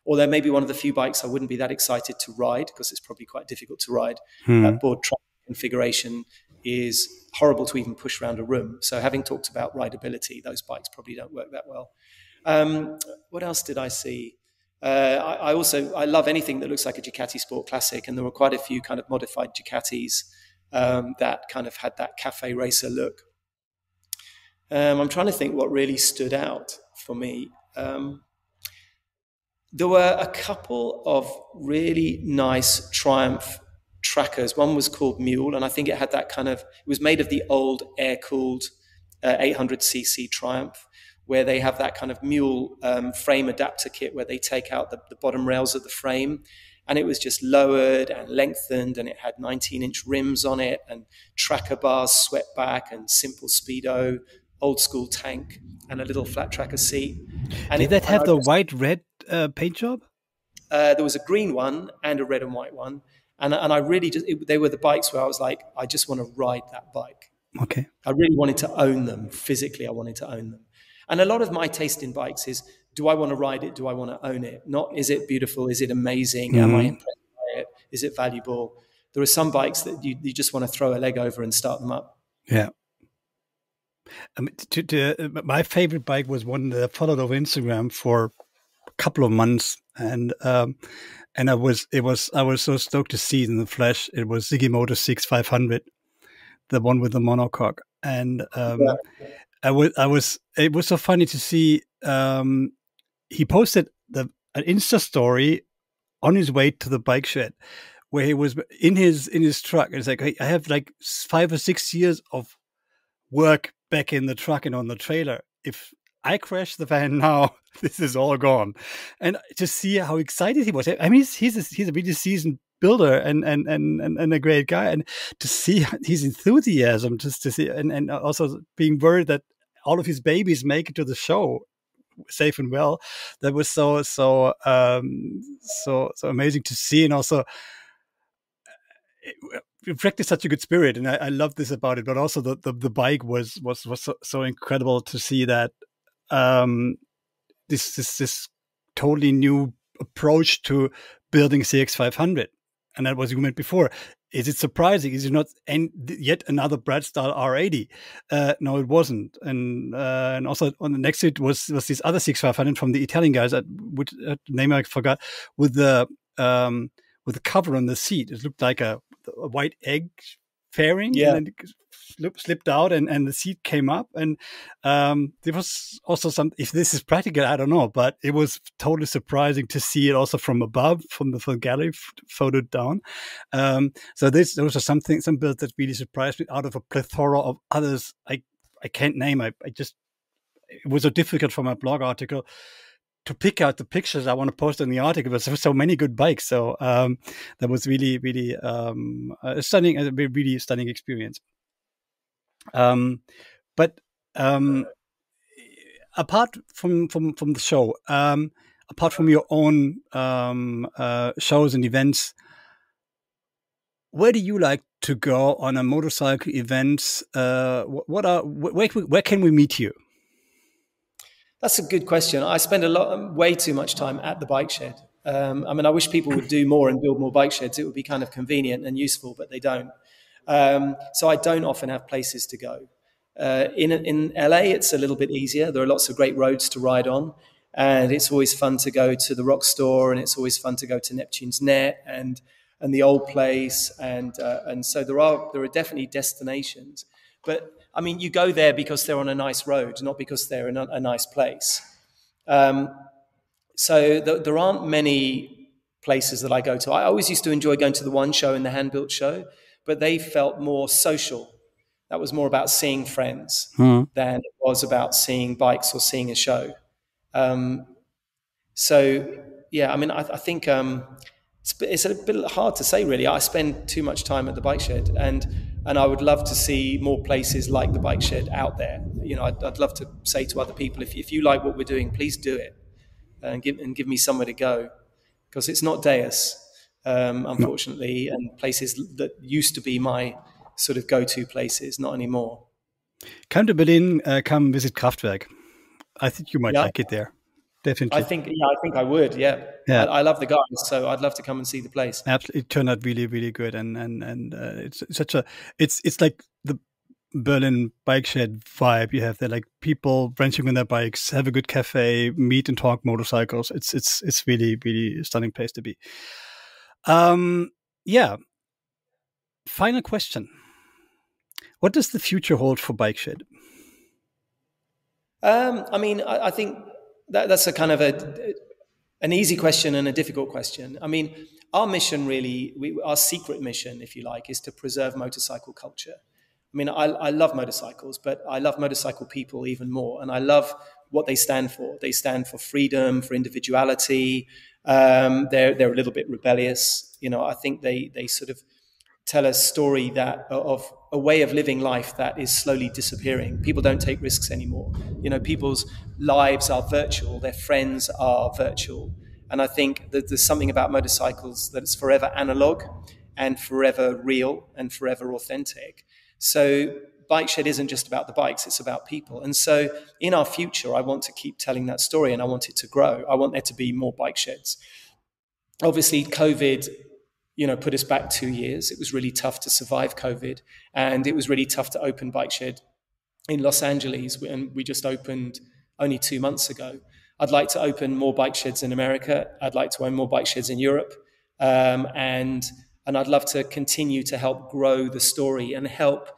Although maybe one of the few bikes I wouldn't be that excited to ride, because it's probably quite difficult to ride. That board tracker configuration is horrible to even push around a room. So having talked about rideability, those bikes probably don't work that well. What else did I see? I love anything that looks like a Ducati Sport Classic, and there were quite a few kind of modified Ducatis that kind of had that cafe racer look. I'm trying to think what really stood out for me. There were a couple of really nice Triumph trackers. One was called Mule, and I think it had that kind of, it was made of the old air-cooled 800cc Triumph, where they have that kind of Mule frame adapter kit where they take out the bottom rails of the frame. And it was just lowered and lengthened, and it had 19-inch rims on it and tracker bars swept back and simple speedo, old school tank, and a little flat tracker seat. And did that have the white-red paint job? There was a green one and a red and white one. And I really they were the bikes where I was like, I just want to ride that bike. Okay. I really wanted to own them. Physically, I wanted to own them. And a lot of my taste in bikes is, do I want to ride it? Do I want to own it? Not, is it beautiful? Is it amazing? Am I impressed by it? Is it valuable? there are some bikes that you just want to throw a leg over and start them up. Yeah. My favorite bike was one that I followed over Instagram for a couple of months, and I was so stoked to see it in the flesh. It was Ziggy Motor 6500, the one with the monocoque, and it was so funny to see. He posted an Insta story on his way to the bike shed, where he was in his truck. And it's like, hey, I have like 5 or 6 years of work back in the truck and on the trailer. If I crash the van now, this is all gone. And to see how excited he was. I mean, he's a really seasoned builder and a great guy. And to see his enthusiasm, just to see, and also being worried that all of his babies make it to the show safe and well. That was so amazing to see. And also, it reflected such a good spirit, and I love this about it. But also the bike was so incredible to see that this totally new approach to building CX500, and that was you meant before. Is it surprising? Is it not yet another Brad style R80? No, it wasn't. And also on the next to it was this other 6500 from the Italian guys, which name I forgot, with the cover on the seat. It looked like a white egg fairing, and then it slipped out, and the seat came up. And there was also some. If this is practical, I don't know, but it was totally surprising to see it also from above, from the gallery photo down. So those are some builds that really surprised me out of a plethora of others. I can't name. It was so difficult for my blog article to pick out the pictures I want to post in the article, but there were so many good bikes. So that was really, really a really stunning experience. But apart from the show, apart from your own shows and events, where do you like to go on a motorcycle event? Where can we meet you? That's a good question. I spend way too much time at the bike shed. I mean, I wish people would do more and build more bike sheds. It would be kind of convenient and useful, but they don't. So I don't often have places to go. In LA, it's a little bit easier. There are lots of great roads to ride on, and it's always fun to go to the Rock Store, and it's always fun to go to Neptune's Net and the Old Place, and so there are definitely destinations. But I mean, you go there because they're on a nice road, not because they're in a nice place. So there aren't many places that I go to. I always used to enjoy going to the One Show and the Hand-Built Show, but they felt more social. That was more about seeing friends than it was about seeing bikes or seeing a show. So, yeah, I mean, I think it's a bit hard to say, really. I spend too much time at the bike shed, and I would love to see more places like the bike shed out there. You know, I'd love to say to other people, if you like what we're doing, please do it, and give me somewhere to go, because it's not Deus, unfortunately, and places that used to be my sort of go-to places, not anymore. Come to Berlin, come visit Kraftwerk. I think you might like it there. Definitely. I think I would. Yeah. I love the guys, so I'd love to come and see the place. Absolutely, it turned out really, really good, and it's such a it's like the Berlin bike shed vibe you have there. Like people wrenching on their bikes, have a good cafe, meet and talk motorcycles. It's really, really stunning place to be. Yeah. Final question: what does the future hold for Bike Shed? I mean, I think that's a kind of an easy question and a difficult question. I mean, our mission really, our secret mission, if you like, is to preserve motorcycle culture. I mean, I love motorcycles, but I love motorcycle people even more. And I love what they stand for. They stand for freedom, for individuality. They're a little bit rebellious. You know, I think they sort of tell a story of a way of living life that is slowly disappearing. People don't take risks anymore. You know, people's lives are virtual. Their friends are virtual. And I think that there's something about motorcycles that is forever analog and forever real and forever authentic. So Bike Shed isn't just about the bikes, it's about people. And so in our future, I want to keep telling that story, and I want it to grow. I want there to be more bike sheds. Obviously, COVID, put us back 2 years. It was really tough to survive COVID, and it was really tough to open Bike Shed in Los Angeles, and we just opened only 2 months ago. I'd like to open more bike sheds in America. I'd like to own more bike sheds in Europe, and I'd love to continue to help grow the story and help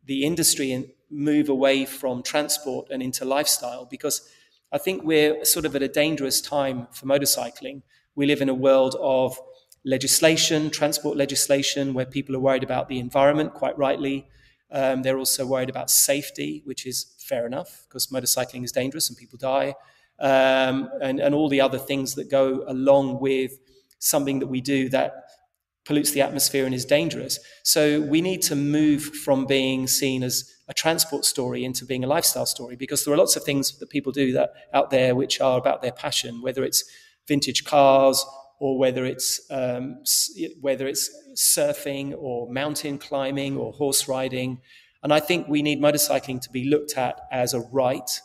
the industry and move away from transport and into lifestyle, because I think we're sort of at a dangerous time for motorcycling. We live in a world of legislation, transport legislation, where people are worried about the environment, quite rightly. They're also worried about safety, which is fair enough, because motorcycling is dangerous and people die, and all the other things that go along with something that we do that pollutes the atmosphere and is dangerous. So we need to move from being seen as a transport story into being a lifestyle story, because there are lots of things that people do that out there which are about their passion, whether it's vintage cars or whether it's surfing or mountain climbing or horse riding. And I think we need motorcycling to be looked at as a right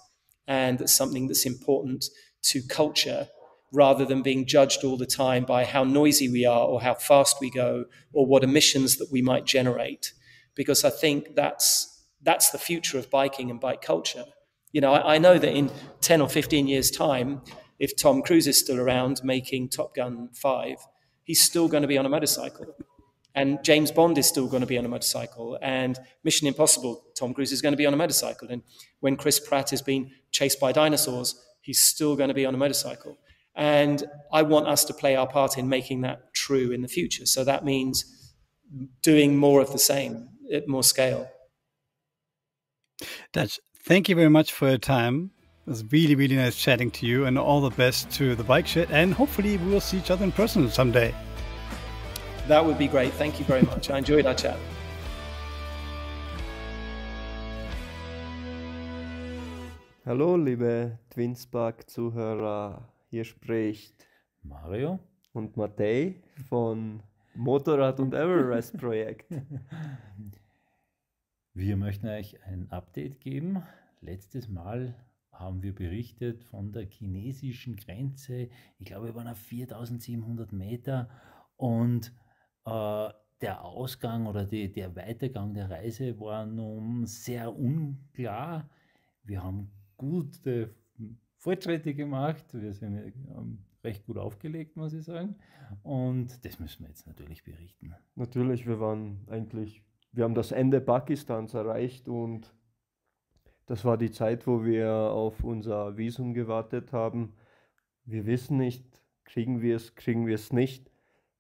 and as something that's important to culture, rather than being judged all the time by how noisy we are or how fast we go or what emissions that we might generate. Because I think that's the future of biking and bike culture. I know that in 10 or 15 years' time, if Tom Cruise is still around making Top Gun 5, he's still going to be on a motorcycle. And James Bond is still going to be on a motorcycle. And Mission Impossible, Tom Cruise is going to be on a motorcycle. And when Chris Pratt is being chased by dinosaurs, he's still going to be on a motorcycle. And I want us to play our part in making that true in the future. So that means doing more of the same at more scale. Dutch, thank you very much for your time. It was really, really nice chatting to you, and all the best to the Bike Shed. And hopefully we will see each other in person someday. That would be great. Thank you very much. I enjoyed our chat. Hallo, liebe TwinSpark-Zuhörer. Hier spricht Mario und Matej von Motorrad- und Everest-Projekt. Wir möchten euch ein Update geben. Letztes Mal haben wir berichtet von der chinesischen Grenze. Ich glaube, wir waren auf 4700 Meter und der Ausgang oder der Weitergang der Reise war nun sehr unklar. Wir haben gute Fortschritte gemacht. Wir sind recht gut aufgelegt, muss ich sagen. Und das müssen wir jetzt natürlich berichten. Natürlich, wir haben das Ende Pakistans erreicht und das war die Zeit, wo wir auf unser Visum gewartet haben. Wir wissen nicht, kriegen wir es nicht.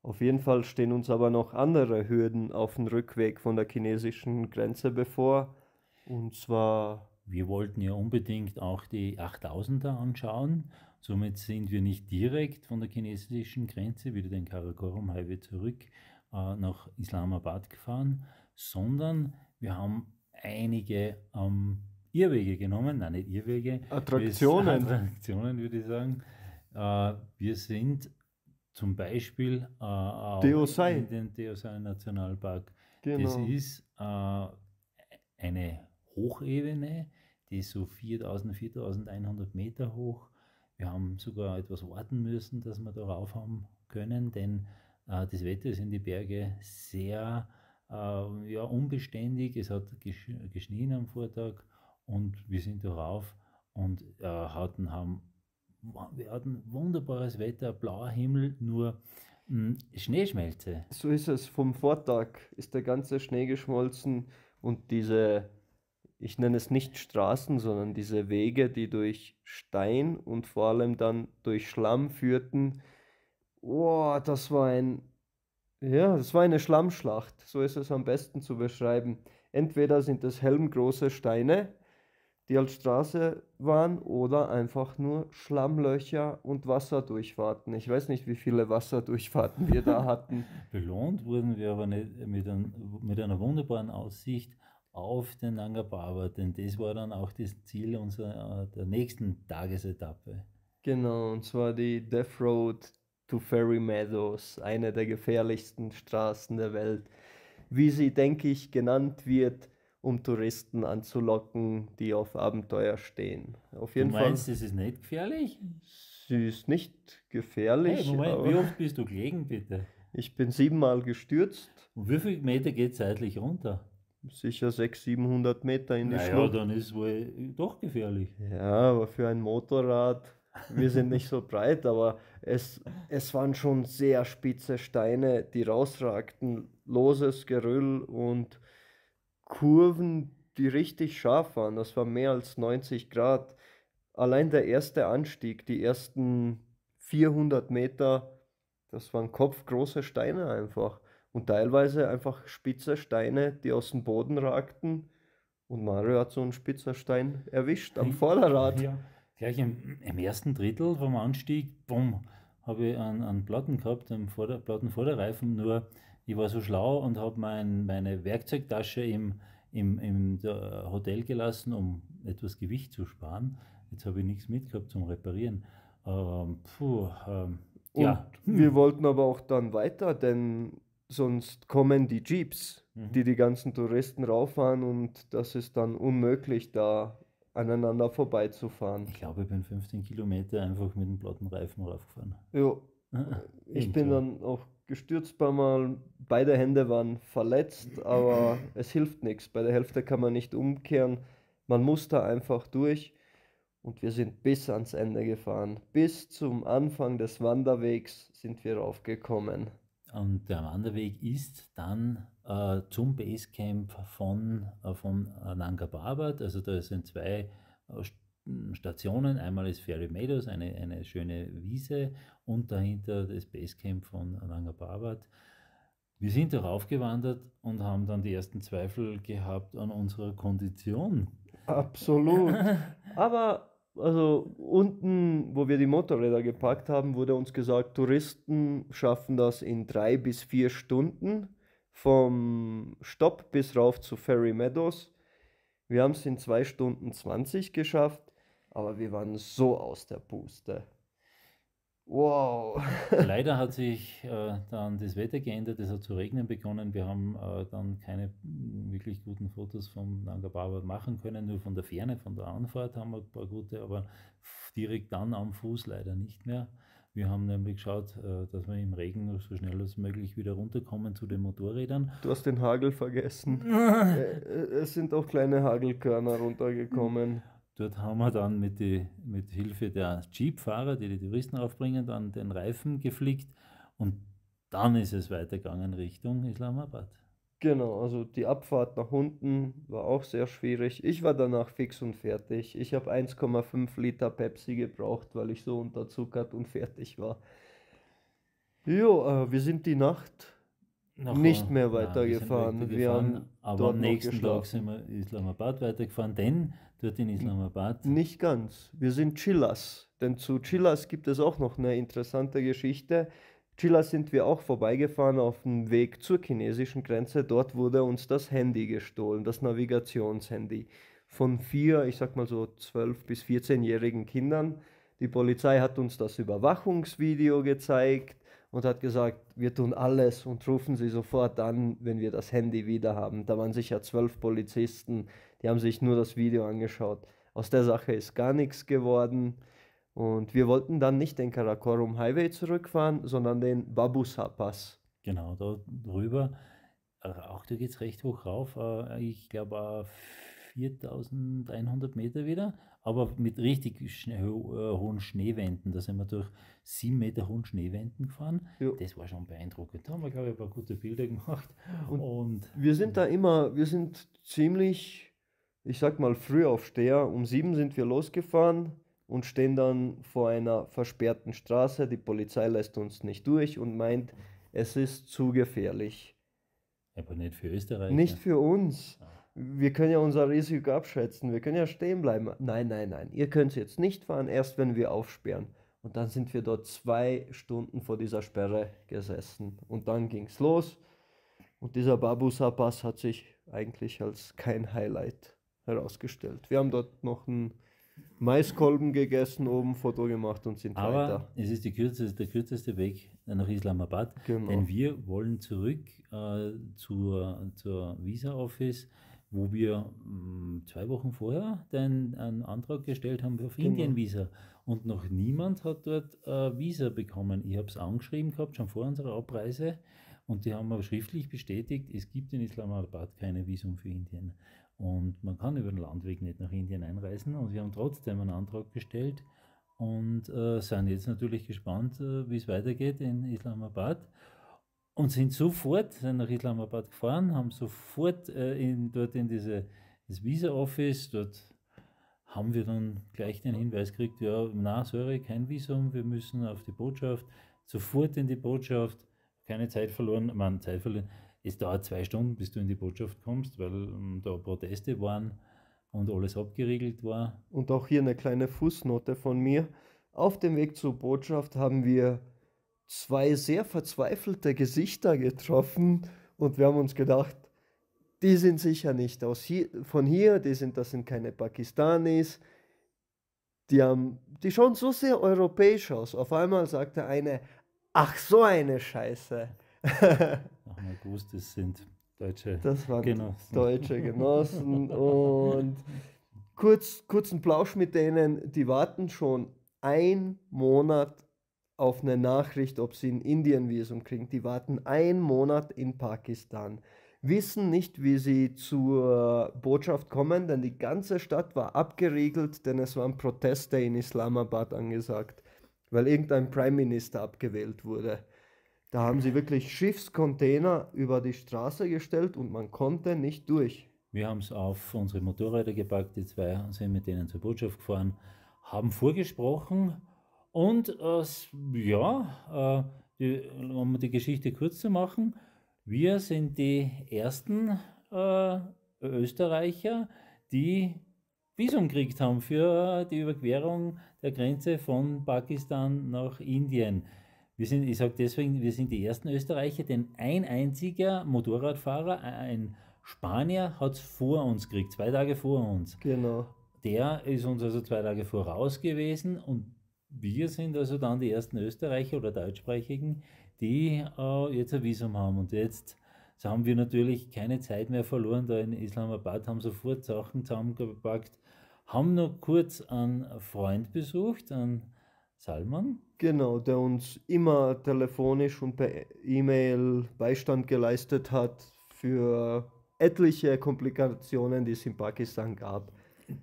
Auf jeden Fall stehen uns aber noch andere Hürden auf dem Rückweg von der chinesischen Grenze bevor. Und zwar... Wir wollten ja unbedingt auch die 8000er anschauen. Somit sind wir nicht direkt von der chinesischen Grenze wieder den Karakorum Highway zurück nach Islamabad gefahren, sondern wir haben einige Irrwege genommen, nein, nicht Irrwege. Attraktionen würde ich sagen. Wir sind zum Beispiel in den Deosai Nationalpark. Genau. Das ist eine Hochebene, die ist so 4100 Meter hoch. Wir haben sogar etwas warten müssen, dass wir darauf haben können, denn das Wetter ist in die Berge sehr unbeständig. Es hat geschnien am Vortag und wir sind darauf und wir hatten wunderbares Wetter, blauer Himmel, nur Schneeschmelze. So ist es, vom Vortag ist der ganze Schnee geschmolzen und diese, ich nenne es nicht Straßen, sondern diese Wege, die durch Stein und vor allem dann durch Schlamm führten, das war eine Schlammschlacht, so ist es am besten zu beschreiben. Entweder sind es helmgroße Steine, die als Straße waren, oder einfach nur Schlammlöcher und Wasserdurchfahrten. Ich weiß nicht, wie viele Wasserdurchfahrten wir da hatten. Belohnt wurden wir aber nicht mit einer wunderbaren Aussicht auf den Nanga Parbat, denn das war dann auch das Ziel der nächsten Tagesetappe. Genau, und zwar die Death Road to Fairy Meadows, eine der gefährlichsten Straßen der Welt, wie sie, denke ich, genannt wird, um Touristen anzulocken, die auf Abenteuer stehen. Auf jeden Fall. Du meinst, das ist nicht gefährlich? Sie ist nicht gefährlich. Hey, Moment, wie oft bist du gelegen, bitte? Ich bin 7-mal gestürzt. Und wie viele Meter geht es seitlich runter? Sicher 600, 700 Meter in die Naja, Schlucht. dann ist es wohl doch gefährlich. Ja, aber für ein Motorrad, wir sind nicht so breit, aber es waren schon sehr spitze Steine, die rausragten, loses Geröll und Kurven, die richtig scharf waren. Das war mehr als 90 Grad. Allein der erste Anstieg, die ersten 400 Meter, das waren kopfgroße Steine einfach. Und teilweise einfach spitze Steine, die aus dem Boden ragten. Und Mario hat so einen spitzer Stein erwischt am Vorderrad. Ja, gleich im ersten Drittel vom Anstieg, bumm, habe ich einen Platten gehabt, einen Plattenvorderreifen, nur ich war so schlau und habe meine Werkzeugtasche im Hotel gelassen, um etwas Gewicht zu sparen. Jetzt habe ich nichts mit gehabt zum Reparieren. Ja. Und wir wollten aber auch dann weiter, denn sonst kommen die Jeeps, die ganzen Touristen rauffahren und das ist dann unmöglich, da aneinander vorbeizufahren. Ich glaube, ich bin 15 Kilometer einfach mit dem Plattenreifen raufgefahren. Ja, ich bin dann auch gestürzt ein paar Mal, beide Hände waren verletzt, aber es hilft nichts. Bei der Hälfte kann man nicht umkehren, man muss da einfach durch und wir sind bis ans Ende gefahren. Bis zum Anfang des Wanderwegs sind wir raufgekommen. Und der Wanderweg ist dann zum Basecamp von Nanga Parbat. Also da sind zwei Stationen. Einmal ist Fairy Meadows, eine schöne Wiese, und dahinter das Basecamp von Nanga Parbat. Wir sind darauf gewandert und haben dann die ersten Zweifel gehabt an unserer Kondition. Absolut. Aber also unten, wo wir die Motorräder geparkt haben, wurde uns gesagt, Touristen schaffen das in 3 bis 4 Stunden vom Stopp bis rauf zu Fairy Meadows. Wir haben es in 2 Stunden 20 geschafft, aber wir waren so aus der Puste. Wow. Leider hat sich dann das Wetter geändert, es hat zu regnen begonnen. Wir haben dann keine wirklich guten Fotos vom Nanga Parbat machen können, nur von der Ferne, von der Anfahrt haben wir ein paar gute, aber direkt dann am Fuß leider nicht mehr. Wir haben nämlich geschaut, dass wir im Regen so schnell als möglich wieder runterkommen zu den Motorrädern. Du hast den Hagel vergessen. Es sind auch kleine Hagelkörner runtergekommen. Dort haben wir dann mit Hilfe der Jeep-Fahrer, die Touristen aufbringen, dann den Reifen geflickt und dann ist es weitergegangen Richtung Islamabad. Genau, also die Abfahrt nach unten war auch sehr schwierig. Ich war danach fix und fertig. Ich habe 1,5 Liter Pepsi gebraucht, weil ich so unterzuckert und fertig war. Jo, wir sind die Nacht nicht mehr weitergefahren. Wir haben aber dort am noch nächsten Tag geschlafen. sind wir Islamabad weitergefahren, denn dort in Islamabad, Nicht ganz. Wir sind Chillas. Denn zu Chillas gibt es auch noch eine interessante Geschichte. Chillas sind wir auch vorbeigefahren auf dem Weg zur chinesischen Grenze. Dort wurde uns das Handy gestohlen, das Navigationshandy. Von 4, ich sag mal so 12- bis 14-jährigen Kindern. Die Polizei hat uns das Überwachungsvideo gezeigt und hat gesagt, wir tun alles und rufen Sie sofort an, wenn wir das Handy wieder haben. Da waren sicher 12 Polizisten, die haben sich nur das Video angeschaut. Aus der Sache ist gar nichts geworden und wir wollten dann nicht den Karakorum Highway zurückfahren, sondern den Babusha-Pass. genau, da drüber, auch da geht es recht hoch rauf, ich glaube 4100 Meter wieder, aber mit richtig hohen Schneewänden. Da sind wir durch 7 Meter hohen Schneewänden gefahren. Ja. Das war schon beeindruckend. Da haben wir, glaube ich, ein paar gute Bilder gemacht. Und Wir sind ziemlich, ich sag mal, Frühaufsteher. Um 7 sind wir losgefahren und stehen dann vor einer versperrten Straße. Die Polizei lässt uns nicht durch und meint, es ist zu gefährlich. aber nicht für Österreich. Nicht für uns. Wir können ja unser Risiko abschätzen. Wir können ja stehen bleiben. Nein, nein, nein. Ihr könnt jetzt nicht fahren, erst wenn wir aufsperren. Und dann sind wir dort 2 Stunden vor dieser Sperre gesessen. Und dann ging es los. Und dieser Babusha-Pass hat sich eigentlich als kein Highlight herausgestellt. Wir haben dort noch einen Maiskolben gegessen, oben Foto gemacht und sind Aber weiter. es ist der kürzeste Weg nach Islamabad, Genau. denn wir wollen zurück zur Visa Office, wo wir 2 Wochen vorher einen Antrag gestellt haben auf Genau. Indien-Visa. und noch niemand hat dort Visa bekommen. Ich habe es angeschrieben gehabt, schon vor unserer Abreise, und die haben aber schriftlich bestätigt, es gibt in Islamabad keine Visum für Indien. Und man kann über den Landweg nicht nach Indien einreisen, und wir haben trotzdem einen Antrag gestellt und sind jetzt natürlich gespannt, wie es weitergeht in Islamabad. Und sind nach Islamabad gefahren, haben sofort dort in das Visa-Office, dort haben wir dann gleich den Hinweis gekriegt, ja, na, sorry, kein Visum, wir müssen auf die Botschaft, sofort in die Botschaft, keine Zeit verloren, es dauert 2 Stunden, bis du in die Botschaft kommst, weil da Proteste waren und alles abgeriegelt war. Und auch hier eine kleine Fußnote von mir. Auf dem Weg zur Botschaft haben wir 2 sehr verzweifelte Gesichter getroffen und wir haben uns gedacht, die sind sicher nicht von hier, das sind keine Pakistanis, die schauen so sehr europäisch aus. Auf einmal sagte eine, ach so eine Scheiße. Ach, mal gewusst, das sind deutsche Genossen. Deutsche Genossen und kurzen Plausch mit denen, die warten schon 1 Monat auf eine Nachricht, ob sie ein Indien-Visum kriegen. Die warten 1 Monat in Pakistan, wissen nicht, wie sie zur Botschaft kommen, denn die ganze Stadt war abgeriegelt, denn es waren Proteste in Islamabad angesagt, weil irgendein Prime Minister abgewählt wurde. Da haben sie wirklich Schiffscontainer über die Straße gestellt und man konnte nicht durch. Wir haben es auf unsere Motorräder gepackt, die 2, und sind mit denen zur Botschaft gefahren, haben vorgesprochen und um die Geschichte kurz zu machen, wir sind die ersten Österreicher, die Visum gekriegt haben für die Überquerung der Grenze von Pakistan nach Indien. Ich sage deswegen, wir sind die ersten Österreicher, denn ein einziger Motorradfahrer, ein Spanier, hat es vor uns gekriegt, 2 Tage vor uns. Genau. Der ist uns also 2 Tage voraus gewesen und wir sind also dann die ersten Österreicher oder Deutschsprachigen, die jetzt ein Visum haben. Und jetzt haben wir natürlich keine Zeit mehr verloren da in Islamabad, haben sofort Sachen zusammengepackt, haben noch kurz einen Freund besucht, einen Salman. Genau, der uns immer telefonisch und per E-Mail Beistand geleistet hat für etliche Komplikationen, die es in Pakistan gab.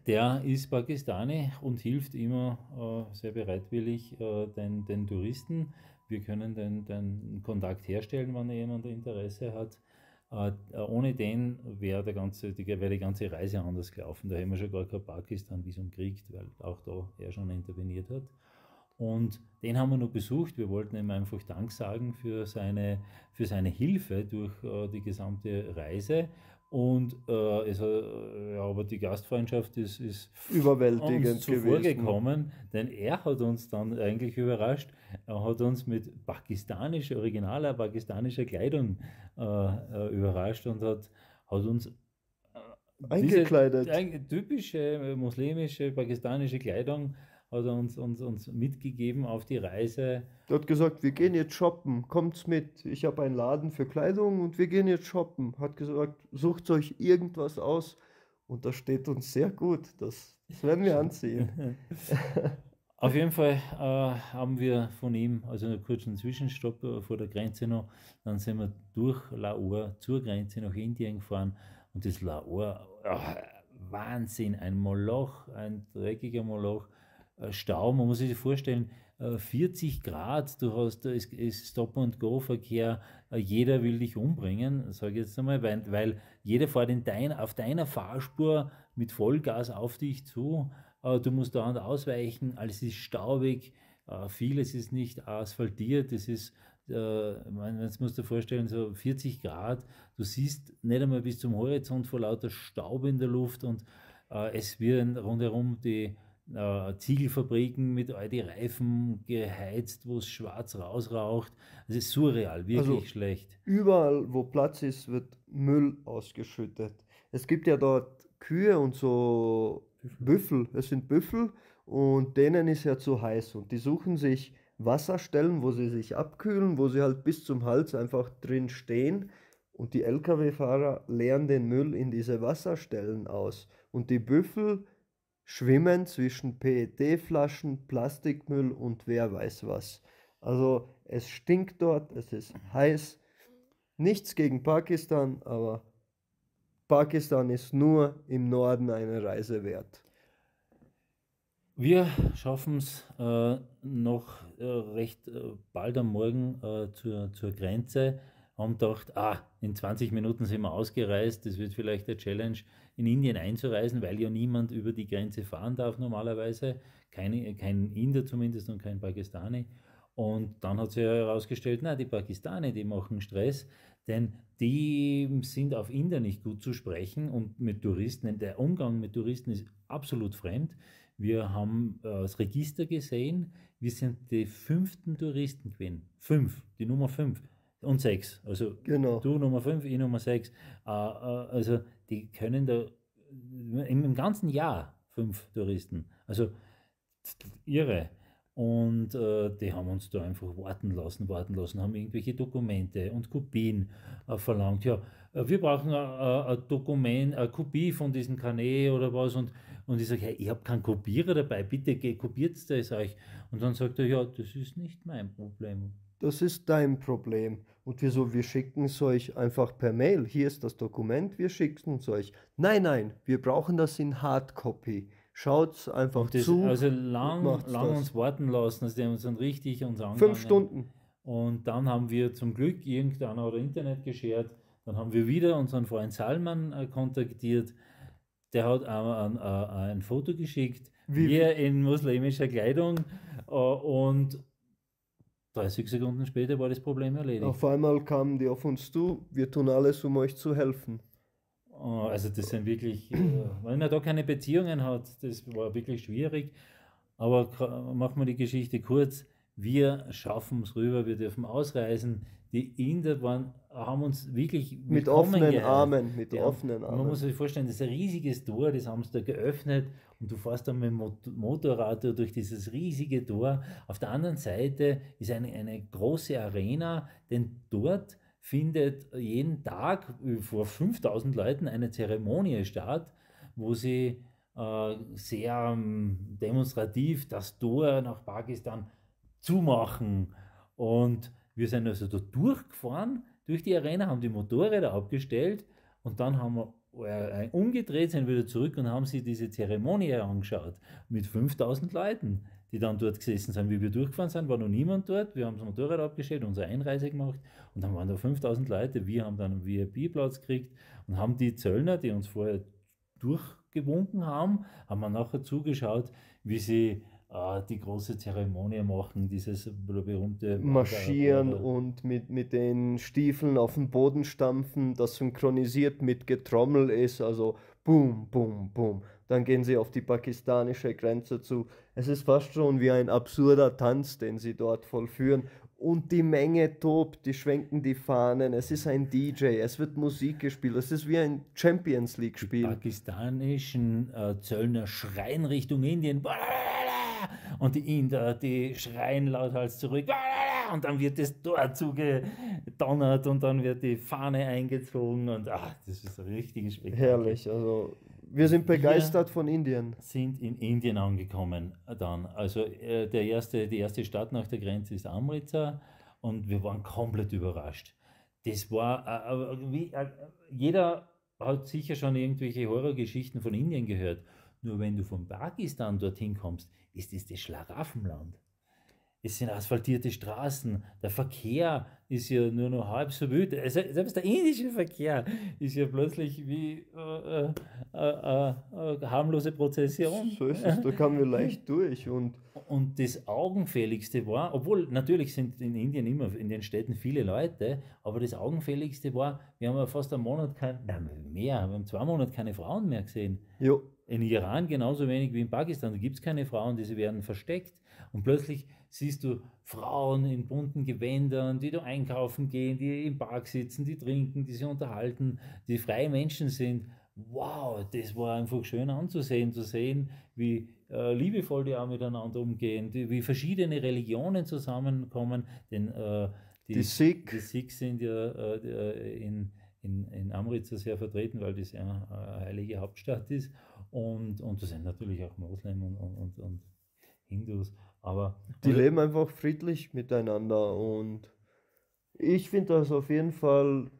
Der ist Pakistani und hilft immer sehr bereitwillig den Touristen. Wir können den Kontakt herstellen, wenn jemand Interesse hat. Ohne den wäre die ganze Reise anders gelaufen. Da hätten wir schon gar kein Pakistan-Visum gekriegt, weil auch da er schon interveniert hat. Und den haben wir noch besucht. Wir wollten ihm einfach Dank sagen für seine Hilfe durch die gesamte Reise. Und aber die Gastfreundschaft ist überwältigend uns zuvor gekommen, denn er hat uns dann eigentlich überrascht. Er hat uns mit originaler pakistanischer Kleidung überrascht und hat uns eingekleidet. Diese typische muslimische, pakistanische Kleidung hat er uns mitgegeben auf die Reise. Er hat gesagt, wir gehen jetzt shoppen, kommt's mit. Ich habe einen Laden für Kleidung und wir gehen jetzt shoppen. Hat gesagt, sucht euch irgendwas aus. Und das steht uns sehr gut. Das werden wir anziehen. Auf jeden Fall haben wir von ihm also einen kurzen Zwischenstopp vor der Grenze noch. Dann sind wir durch Lahore zur Grenze nach Indien gefahren. Und das Lahore, Wahnsinn, ein Moloch, ein dreckiger Moloch. Stau, man muss sich vorstellen, 40 Grad, du hast, es ist Stop-and-Go-Verkehr, jeder will dich umbringen, sage ich jetzt einmal, weil jeder fährt auf deiner Fahrspur mit Vollgas auf dich zu, du musst dauernd ausweichen, alles ist staubig, vieles ist nicht asphaltiert, es ist, jetzt musst du dir vorstellen, so 40 Grad, du siehst nicht einmal bis zum Horizont vor lauter Staub in der Luft und es werden rundherum die Ziegelfabriken mit all die Reifen geheizt, wo es schwarz rausraucht. Es ist surreal, wirklich schlecht. Überall, wo Platz ist, wird Müll ausgeschüttet. Es gibt ja dort Kühe und so Büffel. Es sind Büffel und denen ist ja zu heiß und die suchen sich Wasserstellen, wo sie sich abkühlen, wo sie halt bis zum Hals einfach drin stehen und die LKW-Fahrer leeren den Müll in diese Wasserstellen aus und die Büffel schwimmen zwischen PET-Flaschen, Plastikmüll und wer weiß was. Also es stinkt dort, es ist heiß. Nichts gegen Pakistan, aber Pakistan ist nur im Norden eine Reise wert. Wir schaffen es noch recht bald am Morgen zur Grenze. Haben gedacht, in 20 Minuten sind wir ausgereist. Das wird vielleicht eine Challenge, in Indien einzureisen, weil ja niemand über die Grenze fahren darf normalerweise. Kein Inder zumindest und kein Pakistani. Und dann hat sich herausgestellt, die Pakistani, die machen Stress, denn die sind auf Inder nicht gut zu sprechen und mit Touristen, der Umgang mit Touristen ist absolut fremd. Wir haben das Register gesehen, wir sind die 5. Touristen gewesen. 5, die Nummer 5 und 6. Also Genau. du Nummer 5, ich Nummer 6. Also die können da im ganzen Jahr 5 Touristen. Also irre. Und die haben uns da einfach warten lassen, haben irgendwelche Dokumente und Kopien verlangt. Ja, wir brauchen ein Dokument, eine Kopie von diesem Kanä oder was. Und ich sage, hey, ich habe keinen Kopierer dabei, bitte kopiert es euch. Und dann sagt er, ja, das ist nicht mein Problem. Das ist dein Problem. Und wieso? Wir schicken es euch einfach per Mail. Hier ist das Dokument, wir schicken es euch. Nein, wir brauchen das in Hardcopy. Schaut einfach das, zu. Also lang uns warten lassen, also die haben uns dann richtig uns angegangen. 5 Stunden. Und dann haben wir zum Glück, irgendeiner hat Internet geschert, dann haben wir wieder unseren Freund Salman kontaktiert, der hat ein Foto geschickt, wir in muslimischer Kleidung und 30 Sekunden später war das Problem erledigt. Auf einmal kamen die auf uns zu, wir tun alles, um euch zu helfen. Also das sind wirklich, wenn man da keine Beziehungen hat, das war wirklich schwierig, aber machen wir die Geschichte kurz, wir schaffen es rüber, wir dürfen ausreisen, die Inder haben uns wirklich mit offenen Armen, Man muss sich vorstellen, das ist ein riesiges Tor, das haben sie da geöffnet und du fährst dann mit dem Motorrad durch dieses riesige Tor. Auf der anderen Seite ist eine große Arena, denn dort findet jeden Tag vor 5000 Leuten eine Zeremonie statt, wo sie sehr demonstrativ das Tor nach Pakistan zumachen. Und wir sind also da durchgefahren, durch die Arena, haben die Motorräder abgestellt und dann haben wir umgedreht, sind wieder zurück und haben sich diese Zeremonie angeschaut mit 5000 Leuten, die dann dort gesessen sind. Wie wir durchgefahren sind, war noch niemand dort. Wir haben das Motorrad abgestellt, unsere Einreise gemacht und dann waren da 5000 Leute. Wir haben dann einen VIP-Platz gekriegt und haben die Zöllner, die uns vorher durchgewunken haben wir nachher zugeschaut, wie sie die große Zeremonie machen, dieses berühmte Marschieren und mit den Stiefeln auf den Boden stampfen, das synchronisiert mit Getrommel ist, also boom, boom, boom. Dann gehen sie auf die pakistanische Grenze zu. Es ist fast schon wie ein absurder Tanz, den sie dort vollführen. Und die Menge tobt, die schwenken die Fahnen, es ist ein DJ, es wird Musik gespielt, es ist wie ein Champions League-Spiel. Die pakistanischen Zöllner schreien Richtung Indien. Und die Inder, die schreien lauthals zurück und dann wird das Tor zugedonnert und dann wird die Fahne eingezogen und das ist ein richtiges Spektakel. Herrlich, also wir sind begeistert von Indien. Sind in Indien angekommen dann. Also die erste Stadt nach der Grenze ist Amritsar und wir waren komplett überrascht. Das war, jeder hat sicher schon irgendwelche Horrorgeschichten von Indien gehört. Nur wenn du von Pakistan dorthin kommst, ist das Schlaraffenland. Es sind asphaltierte Straßen, der Verkehr ist ja nur noch halb so wild. Selbst der indische Verkehr ist ja plötzlich wie eine harmlose Prozession. So ist es, da kamen wir leicht durch. Und das Augenfälligste war, obwohl natürlich sind in Indien immer in den Städten viele Leute, aber das Augenfälligste war, wir haben ja fast einen Monat wir haben 2 Monate keine Frauen mehr gesehen. Jo. In Iran genauso wenig wie in Pakistan, da gibt es keine Frauen, diese werden versteckt. Und plötzlich siehst du Frauen in bunten Gewändern, die da einkaufen gehen, die im Park sitzen, die trinken, die sich unterhalten, die freie Menschen sind. Wow, das war einfach schön anzusehen, zu sehen, wie liebevoll die auch miteinander umgehen, wie verschiedene Religionen zusammenkommen. Denn die Sikhs sind ja in Amritsar sehr vertreten, weil das ja eine heilige Hauptstadt ist. und da sind natürlich auch Moslem und Hindus, aber Die leben einfach friedlich miteinander und ich finde das auf jeden Fall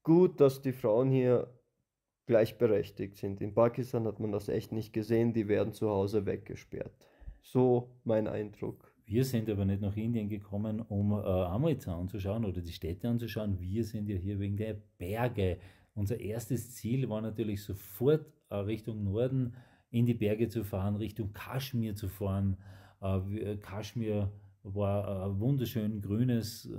gut, dass die Frauen hier gleichberechtigt sind. In Pakistan hat man das echt nicht gesehen, die werden zu Hause weggesperrt. So mein Eindruck. wir sind aber nicht nach Indien gekommen, um Amritsar anzuschauen oder die Städte anzuschauen. Wir sind ja hier wegen der Berge. Unser erstes Ziel war natürlich sofort Richtung Norden in die Berge zu fahren, Richtung Kaschmir zu fahren. Kaschmir war ein wunderschön grünes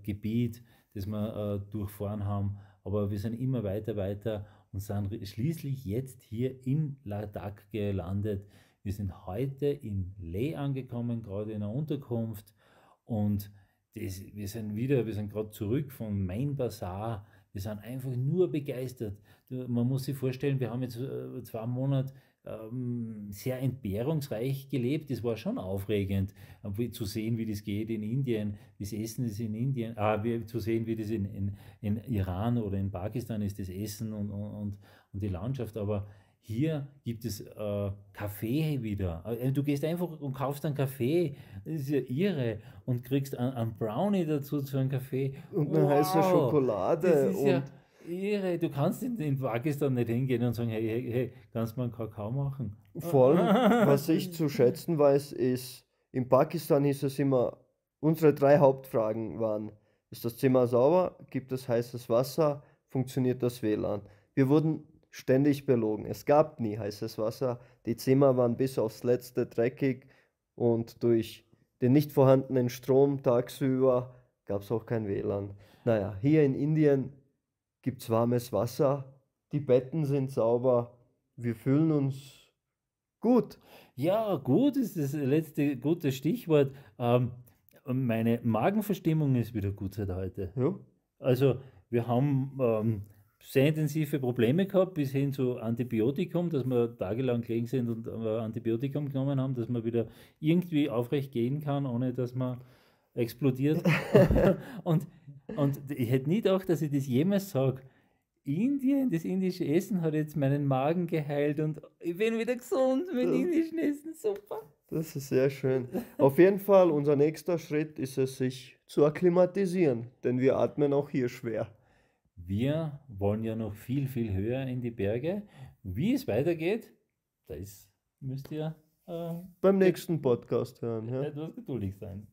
Gebiet, das wir durchfahren haben. Aber wir sind immer weiter und sind schließlich jetzt hier in Ladakh gelandet. Wir sind heute in Leh angekommen, gerade in einer Unterkunft. Und wir sind gerade zurück vom Main Bazaar. Wir sind einfach nur begeistert. Man muss sich vorstellen, wir haben jetzt 2 Monate sehr entbehrungsreich gelebt. Das war schon aufregend, zu sehen, wie das geht in Indien. Das Essen ist in Indien, zu sehen, wie das in Iran oder in Pakistan ist, das Essen und die Landschaft. Aber hier gibt es Kaffee wieder. Du gehst einfach und kaufst einen Kaffee. Das ist ja irre. Und kriegst einen Brownie dazu zu einem Kaffee. Und eine heiße Schokolade. Das ist ja irre. Du kannst in Pakistan nicht hingehen und sagen, hey, kannst du mal einen Kakao machen? Vor allem, was ich zu schätzen weiß, ist, in Pakistan hieß es immer, unsere 3 Hauptfragen waren, ist das Zimmer sauber, gibt es heißes Wasser, funktioniert das WLAN? Wir wurden ständig belogen. Es gab nie heißes Wasser. Die Zimmer waren bis aufs Letzte dreckig und durch den nicht vorhandenen Strom tagsüber gab es auch kein WLAN. Naja, hier in Indien gibt es warmes Wasser, die Betten sind sauber, wir fühlen uns gut. Ja, gut ist das letzte gute Stichwort. Meine Magenverstimmung ist wieder gut seit heute. Ja. Also wir haben sehr intensive Probleme gehabt, bis hin zu Antibiotikum, dass wir tagelang gelegen sind und Antibiotikum genommen haben, dass man wieder irgendwie aufrecht gehen kann, ohne dass man explodiert. und ich hätte nie gedacht, dass ich das jemals sage. Indien, das indische Essen hat jetzt meinen Magen geheilt und ich bin wieder gesund mit indischen Essen. Super. Das ist sehr schön. Auf jeden Fall, unser nächster Schritt ist es, sich zu akklimatisieren, denn wir atmen auch hier schwer. Wir wollen ja noch viel, viel höher in die Berge. Wie es weitergeht, das müsst ihr Beim nächsten Podcast hören. Ja. etwas geduldig sein.